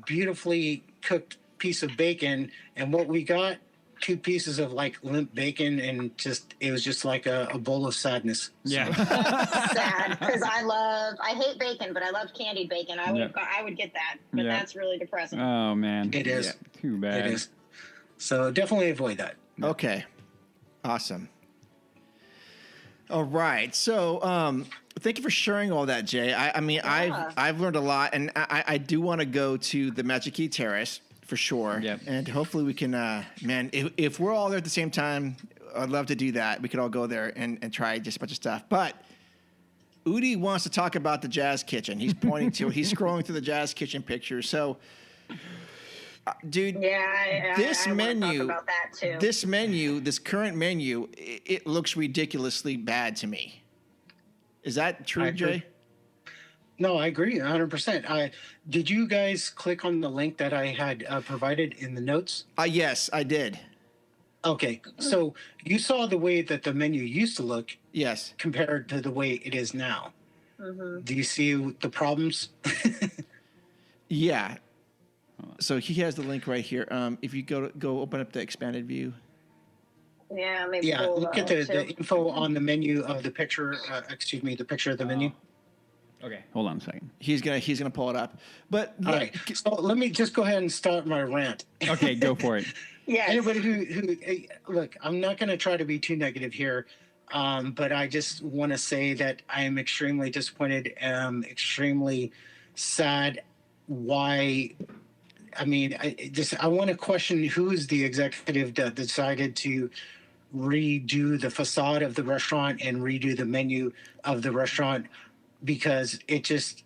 beautifully cooked piece of bacon, and what we got, 2 pieces of like limp bacon, and it was just like a bowl of sadness. Yeah. Sad, because I hate bacon, but I love candied bacon. I would get that, but that's really depressing. Oh man, it is. Yeah. Too bad. It is. So definitely avoid that. Okay. Awesome. All right. So, thank you for sharing all that, Jay. I've learned a lot, and I do want to go to the Magic Key Terrace for sure. Yep. And hopefully we can, if we're all there at the same time, I'd love to do that. We could all go there and try just a bunch of stuff. But Udi wants to talk about the Jazz Kitchen. He's pointing to it. He's scrolling through the Jazz Kitchen pictures. So, dude, this menu, talk about that too. This current menu, it looks ridiculously bad to me. Is that true, Jay? No, I agree 100%. Did you guys click on the link that I had provided in the notes? Yes, I did. Okay, so you saw the way that the menu used to look. Yes. Compared to the way it is now. Mm-hmm. Do you see the problems? Yeah. So he has the link right here. If you go open up the expanded view. Yeah, maybe. Yeah, look at the info on the menu of the picture. The picture of the menu. Okay, hold on a second. He's gonna pull it up. But all right, so let me just go ahead and start my rant. Okay, go for it. Yeah. Anybody who look, I'm not going to try to be too negative here, but I just want to say that I am extremely disappointed, extremely sad. Why? I mean, I want to question who's the executive that decided to redo the facade of the restaurant and redo the menu of the restaurant, because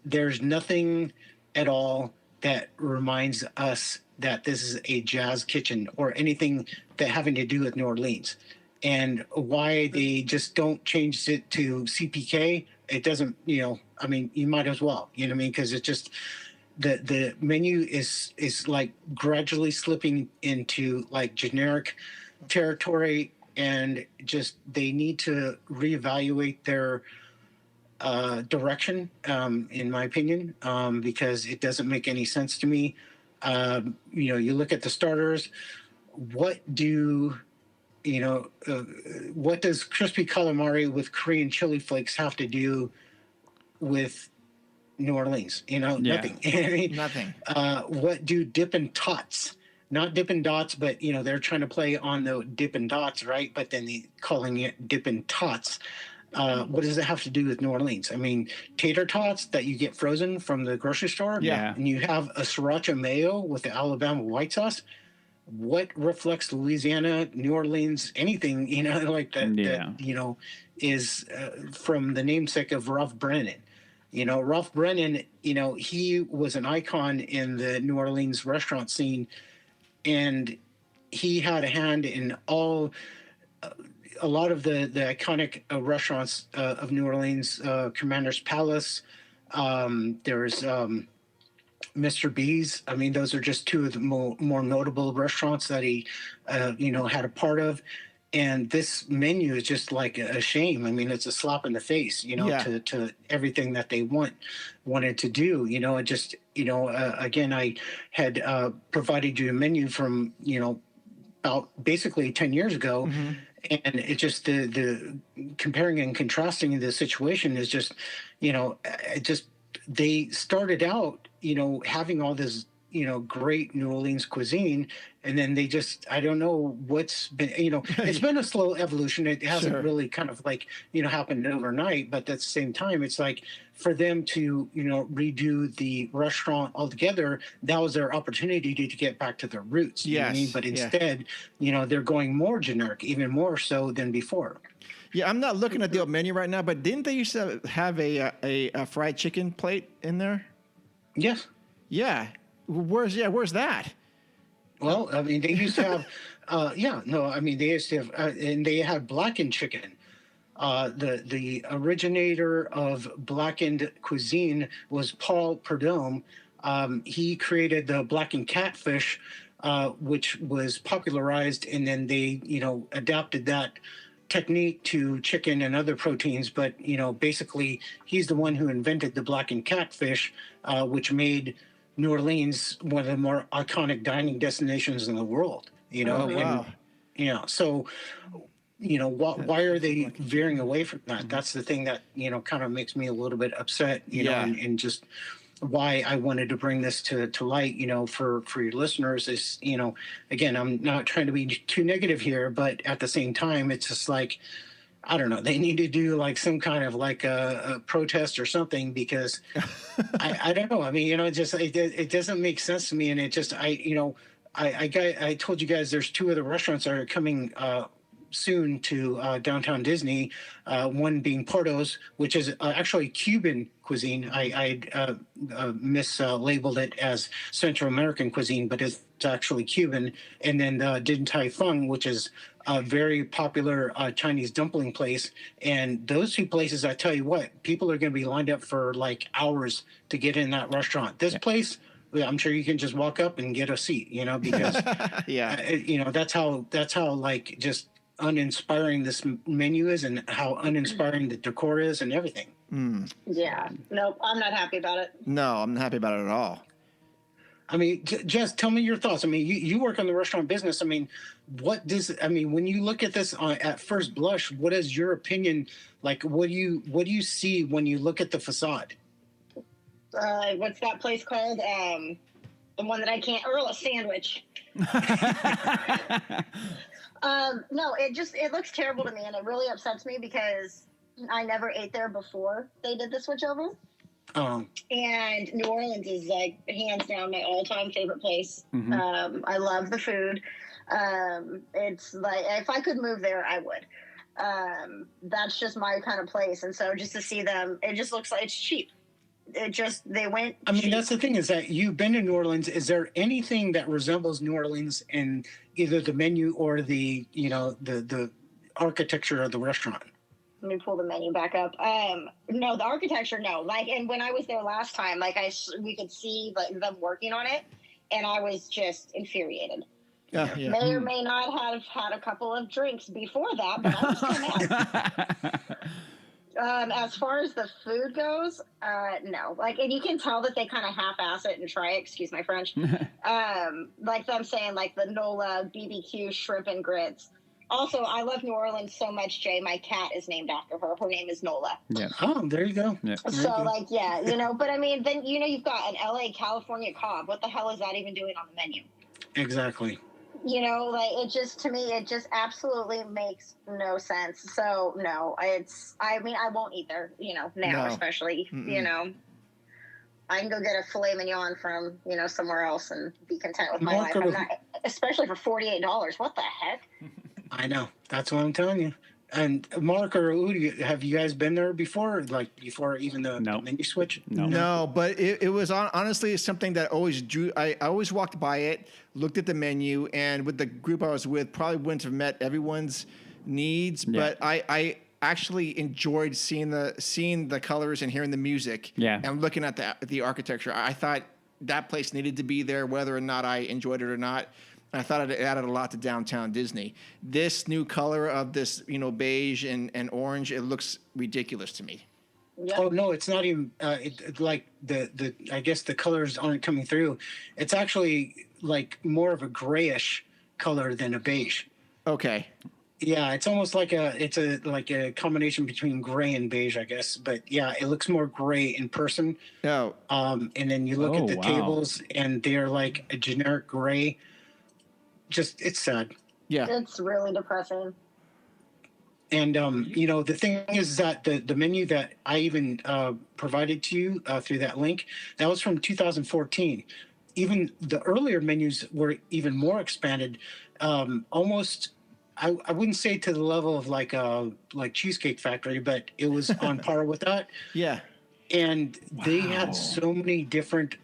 there's nothing at all that reminds us that this is a jazz kitchen or anything that having to do with New Orleans. And why they just don't change it to CPK, it doesn't, you might as well, because it's just the menu is like gradually slipping into like generic territory, and just they need to reevaluate their direction, in my opinion, because it doesn't make any sense to me. You look at the starters. What does crispy calamari with Korean chili flakes have to do with New Orleans? Nothing. Nothing. What do Dippin' Tots? Not Dippin' Dots, but they're trying to play on the Dippin' Dots, right? But then they calling it Dippin' Tots. What does it have to do with New Orleans? I mean, tater tots that you get frozen from the grocery store. Yeah. And you have a sriracha mayo with the Alabama white sauce. What reflects Louisiana, New Orleans, anything, like that, that is from the namesake of Ralph Brennan. Ralph Brennan, he was an icon in the New Orleans restaurant scene, and he had a hand in a lot of the iconic restaurants of New Orleans, Commander's Palace. There's Mr. B's. I mean, those are just two of the more notable restaurants that he, had a part of. And this menu is just like a shame. I mean, it's a slap in the face, to everything that they wanted to do. It just, again, I had provided you a menu from, about basically 10 years ago. Mm-hmm. And it just the comparing and contrasting the situation is just, they started out, having all this, great New Orleans cuisine, and then they just, I don't know what's been, it's been a slow evolution. It hasn't really kind of like, happened overnight, but at the same time, it's like for them to, redo the restaurant altogether, that was their opportunity to get back to their roots. You know what I mean? But instead, they're going more generic, even more so than before. Yeah, I'm not looking at the old menu right now, but didn't they used to have a fried chicken plate in there? Yes. Yeah. Where's that? Well, I mean, they used to have, they used to have, and they had blackened chicken. The originator of blackened cuisine was Paul Prudhomme. He created the blackened catfish, which was popularized, and then they, adapted that technique to chicken and other proteins. But, basically, he's the one who invented the blackened catfish, which made New Orleans one of the more iconic dining destinations in the world. Oh, wow. So, why are they veering away from that? That's the thing that, kind of makes me a little bit upset, know, and just why I wanted to bring this to light, for your listeners is, again, I'm not trying to be too negative here, but at the same time, it's just like, I don't know, they need to do like some kind of like a protest or something, because I don't know. I mean, it doesn't make sense to me. And it just, I told you guys there's 2 other restaurants that are coming soon to downtown Disney, one being Porto's, which is actually Cuban cuisine. I mislabeled it as Central American cuisine, but it's actually Cuban. And then Din Tai Fung, which is a very popular Chinese dumpling place. And those 2 places, I tell you what, people are going to be lined up for like hours to get in that restaurant. This place, I'm sure you can just walk up and get a seat, because that's how like just uninspiring this menu is, and how uninspiring the decor is, and everything. Yeah, nope, I'm not happy about it. No, I'm not happy about it at all. I mean, just tell me your thoughts. I mean, you work in the restaurant business. I mean, when you look at this at first blush, what is your opinion? Like, what do you see when you look at the facade? What's that place called? The one that I can't, Earl Sandwich. No, it looks terrible to me, and it really upsets me because I never ate there before they did the switchover. And New Orleans is like hands down my all-time favorite place. Mm-hmm. I love the food. It's like, if I could move there, I would. That's just my kind of place. And so just to see them, it just looks like it's cheap. They went. I mean, that's the thing, is that you've been to New Orleans. Is there anything that resembles New Orleans in either the menu or the architecture of the restaurant? Let me pull the menu back up. No, the architecture, no. Like, and when I was there last time, like we could see like them working on it, and I was just infuriated. Yeah. May or may not have had a couple of drinks before that, but I was still mad. As far as the food goes, no. Like, and you can tell that they kind of half-ass it and try it. Excuse my French. Like them saying, like the Nola BBQ shrimp and grits. Also, I love New Orleans so much, Jay. My cat is named after her. Her name is Nola. Yeah. Oh, there you go. Yeah. So, like, yeah, but I mean, then, you've got an LA California Cobb. What the hell is that even doing on the menu? Exactly. Like, it just, to me, it just absolutely makes no sense. So, no, I won't eat there, now, especially, I can go get a filet mignon from, somewhere else and be content with my life. I'm not, especially for $48. What the heck? I know. That's what I'm telling you. And Mark or Udi, have you guys been there before? Like before even the menu switch? No, but it was honestly something that always drew. I always walked by it, looked at the menu, and with the group I was with, probably wouldn't have met everyone's needs. Yeah. But I actually enjoyed seeing the colors and hearing the music. Yeah. And looking at the architecture. I thought that place needed to be there, whether or not I enjoyed it or not. I thought it added a lot to downtown Disney. This new color of this, beige and orange, it looks ridiculous to me. Yeah. Oh no, it's not even like the I guess the colors aren't coming through. It's actually like more of a grayish color than a beige. Okay. Yeah, it's almost like a combination between gray and beige, I guess. But yeah, it looks more gray in person. Oh. And then you look at the tables, and they're like a generic gray. Just, it's sad. Yeah. It's really depressing. And, the thing is that the menu that I even provided to you through that link, that was from 2014. Even the earlier menus were even more expanded, almost, I wouldn't say to the level of like Cheesecake Factory, but it was on par with that. Yeah. and they had so many different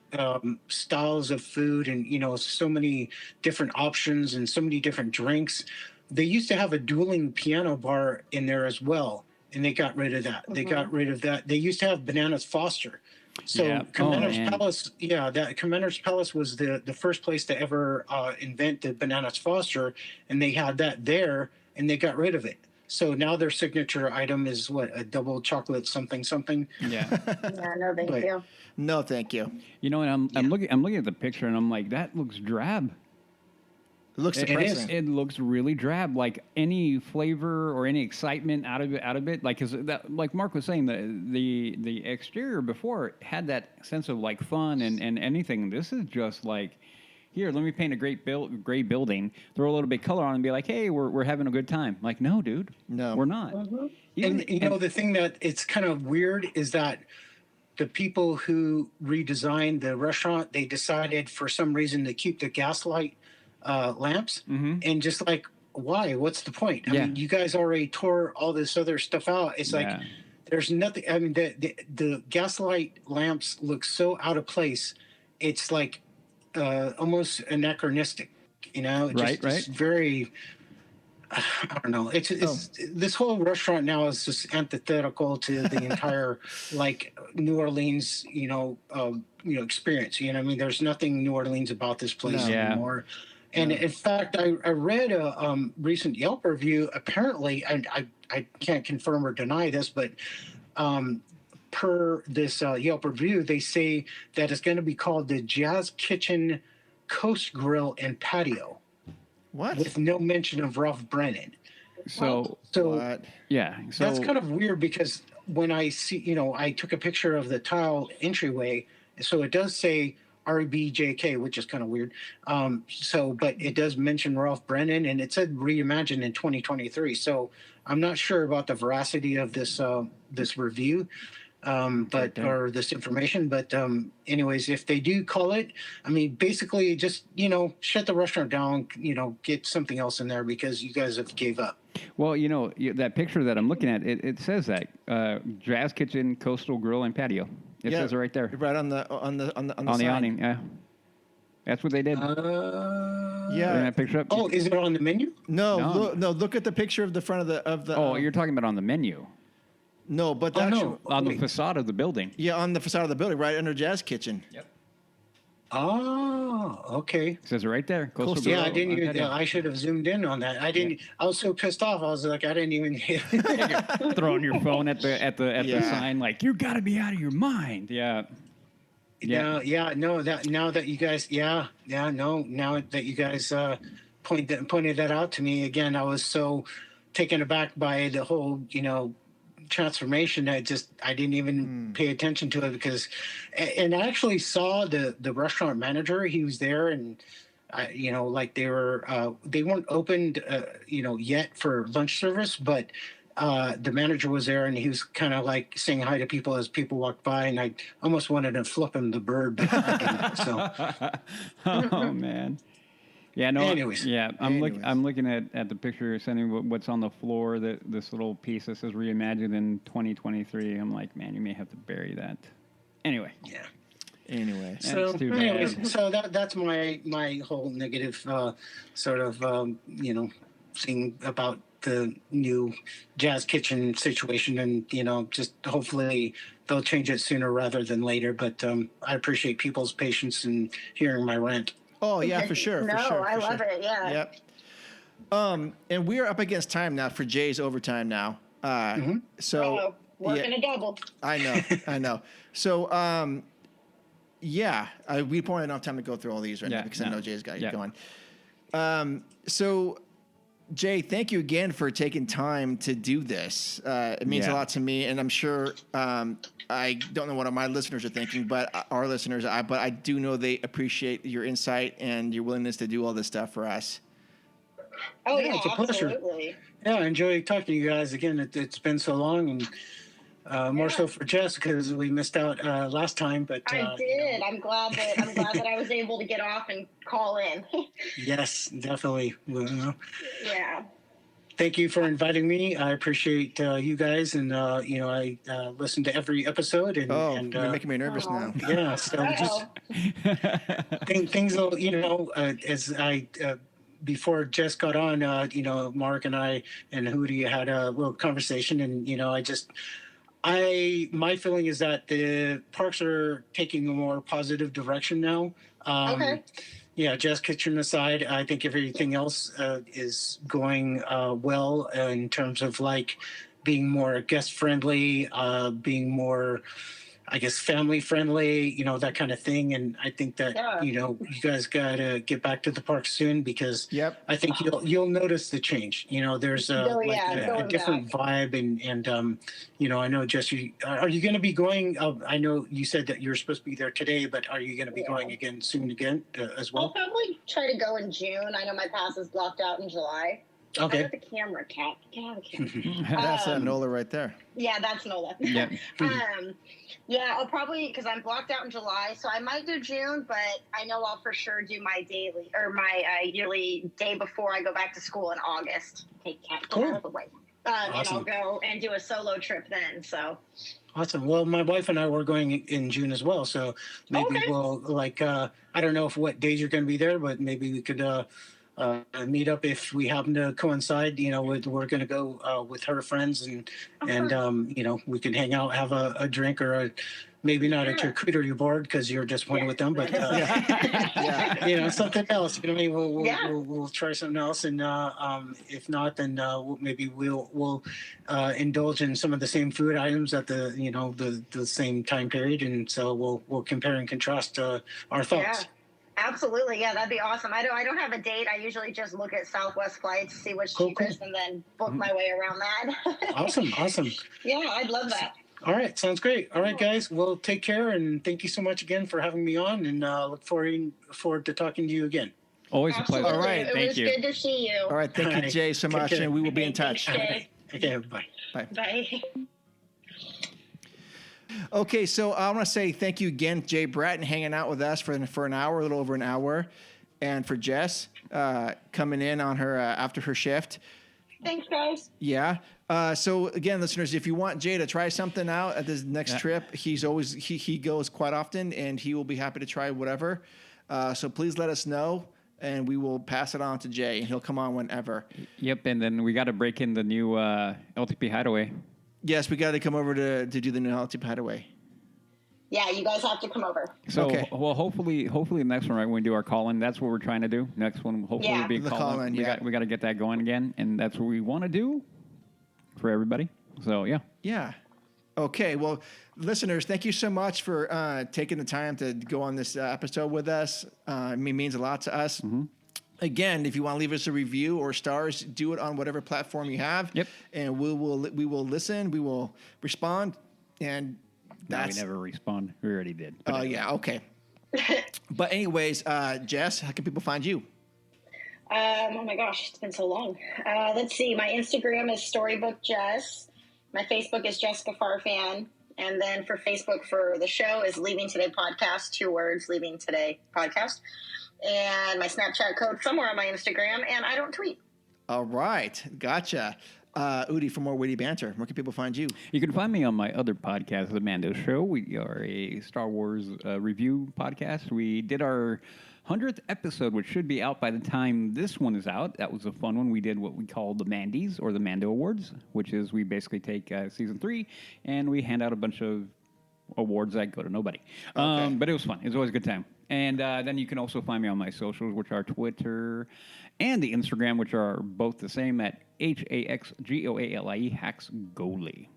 styles of food, and so many different options and so many different drinks. They used to have a dueling piano bar in there as well, and they got rid of that. They got rid of that. They used to have Bananas Foster. So Commander's Palace, that Commander's Palace was the first place to ever invent the Bananas Foster, and they had that there, and they got rid of it. So now their signature item is what, a double chocolate something something. Yeah. Yeah, no, thank you. No, thank you. And I'm looking at the picture, and I'm like, that looks drab. It looks depressing. It looks really drab. Like any flavor or any excitement out of it. Like, like Mark was saying, the exterior before had that sense of like fun and anything. This is just like, here, let me paint a great gray building, throw a little bit of color on, and be like, hey, we're having a good time. Like, no, dude, no, we're not. And the thing that it's kind of weird is that the people who redesigned the restaurant, they decided for some reason to keep the gaslight lamps, and just like, why? What's the point? I mean, you guys already tore all this other stuff out. It's like there's nothing. I mean, the gaslight lamps look so out of place. It's like almost anachronistic. It's very. I don't know. It's this whole restaurant now is just antithetical to the entire like New Orleans, experience. I mean, there's nothing New Orleans about this place anymore. And in fact, I read a recent Yelp review. Apparently, and I can't confirm or deny this, but per this Yelp review, they say that it's going to be called the Jazz Kitchen Coast Grill and Patio. What? With no mention of Ralph Brennan. So what? Yeah. So that's kind of weird because when I see, I took a picture of the tile entryway, so it does say RBJK, which is kind of weird. But it does mention Ralph Brennan, and it said reimagined in 2023. So I'm not sure about the veracity of this this review, or this information. But anyways, if they do call it, I mean, basically just shut the restaurant down. Get something else in there because you guys have gave up. Well, that picture that I'm looking at, it says that Jazz Kitchen, Coastal Grill and Patio. It says it right there, right on the awning. Yeah, that's what they did. Yeah. Bring that picture up. Oh, is it on the menu? No. Look at the picture of the front of the. Oh, you're talking about on the menu. No, but on the facade of the building. Yeah, on the facade of the building, right under Jazz Kitchen. Yep. Oh, okay. It says it right there. Coastal Yeah, Grill. I didn't even. I should have zoomed in on that. I didn't. I was so pissed off. I was like, I didn't even. Throwing your phone at the sign, like you got to be out of your mind. Yeah. No. That now that you guys, now that you guys pointed that out to me again, I was so taken aback by the whole, transformation. I didn't even pay attention to it because, and I actually saw the restaurant manager. He was there, and like they weren't opened, yet for lunch service, but the manager was there, and he was kind of like saying hi to people as people walked by, and I almost wanted to flip him the bird. So, oh man. Yeah, no. Anyways. I'm looking at the picture, sending what's on the floor. This little piece that says reimagined in 2023. I'm like, man, you may have to bury that. Anyway. Yeah. Anyway. So, that's my whole negative sort of thing about the new Jazz Kitchen situation, and just hopefully they'll change it sooner rather than later. But I appreciate people's patience in hearing my rant. Oh yeah, for sure. I love it. Yeah. Yep. And we are up against time now for Jay's overtime now. So working a double. I know. So we probably don't have time to go through all these right now because I know Jay's got to get going. So Jay, thank you again for taking time to do this. It means a lot to me, and I'm sure I don't know what my listeners are thinking, but our listeners, but I do know they appreciate your insight and your willingness to do all this stuff for us. Oh yeah, it's a pleasure. Absolutely. Yeah, I enjoy talking to you guys again. It's been so long, and more so for Jessica because we missed out last time. But I did. I'm glad that I was able to get off and call in. Yes, definitely. Yeah. Thank you for inviting me. I appreciate you guys, and I listen to every episode. And you're making me nervous now. Yeah, so just things will, as I before Jess got on, Mark and I and Hootie had a little conversation, and my feeling is that the parks are taking a more positive direction now. Okay. Yeah, Jess Kitchen aside, I think everything else is going well in terms of like being more guest friendly, being more, I guess, family friendly, that kind of thing. And I think that you guys got to get back to the park soon, because I think you'll notice the change. There's a different vibe, and I know, Jess, are you going to be going? I know you said that you're supposed to be there today, but are you going to be going again soon as well? I'll probably try to go in June. I know my pass is blocked out in July. Okay. With the camera, Cat. Get out of the camera. That's Nola right there. Yeah, that's Nola. Yeah. I'll probably, because I'm blocked out in July, so I might do June, but I know I'll for sure do my yearly day before I go back to school in August. Take Cat out of the way. Awesome. And I'll go and do a solo trip then. So. Awesome. Well, my wife and I were going in June as well, so maybe we'll I don't know what days you're going to be there, but maybe we could. Meet up if we happen to coincide. We're going to go with her friends, and we can hang out, have a drink, or maybe not a charcuterie board because you're disappointed with them, but something else. We'll try something else, and if not, then maybe we'll indulge in some of the same food items at the same time period, and so we'll compare and contrast our thoughts. Yeah. Absolutely, yeah, that'd be awesome. I don't have a date. I usually just look at Southwest flights, see what's cheapest, and then book my way around that. Awesome. Yeah, I'd love that. All right, sounds great. All right, guys, well, take care, and thank you so much again for having me on, and look forward to talking to you again. Always a pleasure. All right, It was good to see you. All right, thank you, Jay, so much, and we will be in touch. Jay. Okay, bye. Bye. Okay, so I want to say thank you again, Jay Bratton, hanging out with us for an hour, a little over an hour, and for Jess coming in on her after her shift. Thanks, guys. Yeah. So again, listeners, if you want Jay to try something out at this next trip, he goes quite often, and he will be happy to try whatever. So please let us know, and we will pass it on to Jay, and he'll come on whenever. Yep, and then we got to break in the new LTP Hideaway. Yes, we got to come over to do the new LTP Hideaway. Yeah, you guys have to come over. So, well, hopefully the next one, right, when we do our call-in, that's what we're trying to do. Next one, hopefully, will be a call-in. We got to get that going again, and that's what we want to do for everybody. So, yeah. Yeah. Okay, well, listeners, thank you so much for taking the time to go on this episode with us. It means a lot to us. Mm-hmm. Again, if you want to leave us a review or stars, do it on whatever platform you have. Yep. And we will listen. We will respond. And that's... No, we never respond. We already did. Oh, yeah. Okay. But anyways, Jess, how can people find you? Oh, my gosh. It's been so long. Let's see. My Instagram is Storybook Jess. My Facebook is Jessica Farfan. And then for Facebook for the show is Leaving Today Podcast. 2 words, Leaving Today Podcast. And my Snapchat code somewhere on my Instagram, and I don't tweet. All right. Gotcha. Udi, for more witty banter, where can people find you? You can find me on my other podcast, The Mando Show. We are a Star Wars review podcast. We did our 100th episode, which should be out by the time this one is out. That was a fun one. We did what we call the Mandies, or the Mando Awards, which is we basically take Season 3, and we hand out a bunch of awards that go to nobody. Okay. But it was fun. It was always a good time. And then you can also find me on my socials, which are Twitter and the Instagram, which are both the same at HAXGOALIE, Haxgoli.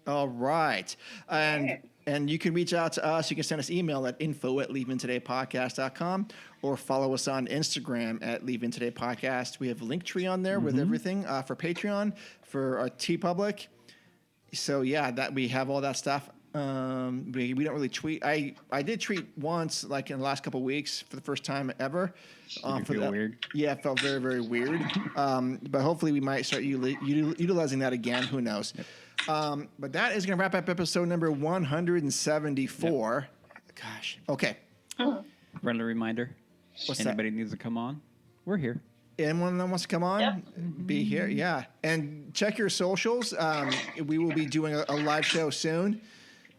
All right. And you can reach out to us. You can send us email at info@leavingtodaypodcast.com or follow us on Instagram at Leaving Today Podcast. We have a Linktree on there with everything for Patreon, for our TeePublic. So, yeah, that we have all that stuff. We don't really tweet. I did tweet once, like in the last couple of weeks, for the first time ever. Feel weird? Yeah, it felt very, very weird. But hopefully we might start utilizing that again. Who knows? Yep. But that is going to wrap up episode number 174. Yep. Gosh. Okay. Friendly reminder. What's Anybody needs to come on, we're here. Anyone that wants to come on, be here. Yeah. And check your socials. We will be doing a live show soon.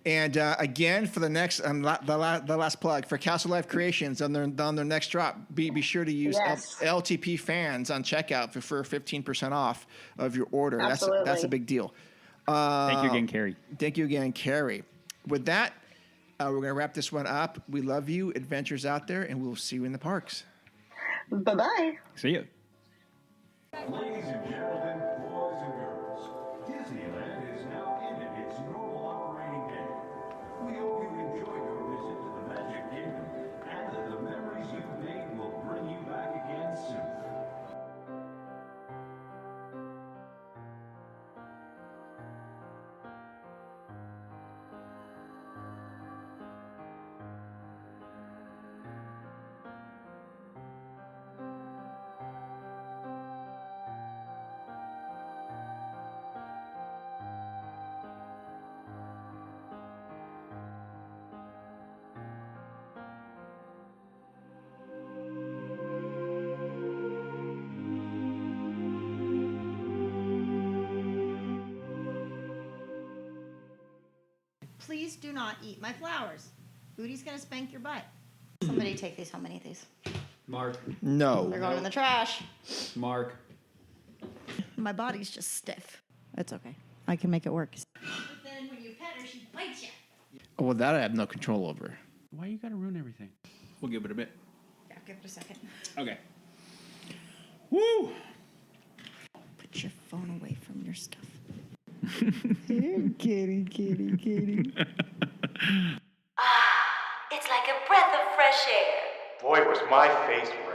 And again, for the next, the last plug for Castle Life Creations on their next drop, be sure to use LTP fans on checkout for 15% off of your order. Absolutely. That's a big deal. Thank you again, Carrie. Thank you again, Carrie. With that, we're going to wrap this one up. We love you, adventures out there, and we'll see you in the parks. Bye-bye. See you. Ladies and gentlemen, boys and girls, Disneyland is now ended its normal operating day. We hope you enjoyed your visit to the Magic Kingdom and that the memories you've made will bring you back again soon. Please do not eat my flowers. Booty's gonna spank your butt. Somebody take these. How many of these? Mark. No. They're going in the trash. Mark. My body's just stiff. It's okay. I can make it work. But then when you pet her, she bites you. Oh, well, that I have no control over. Why you gotta ruin everything? We'll give it a bit. Yeah, give it a second. Okay. Woo! Put your phone away from your stuff. Kitty. It's like a breath of fresh air. Boy, was my face red.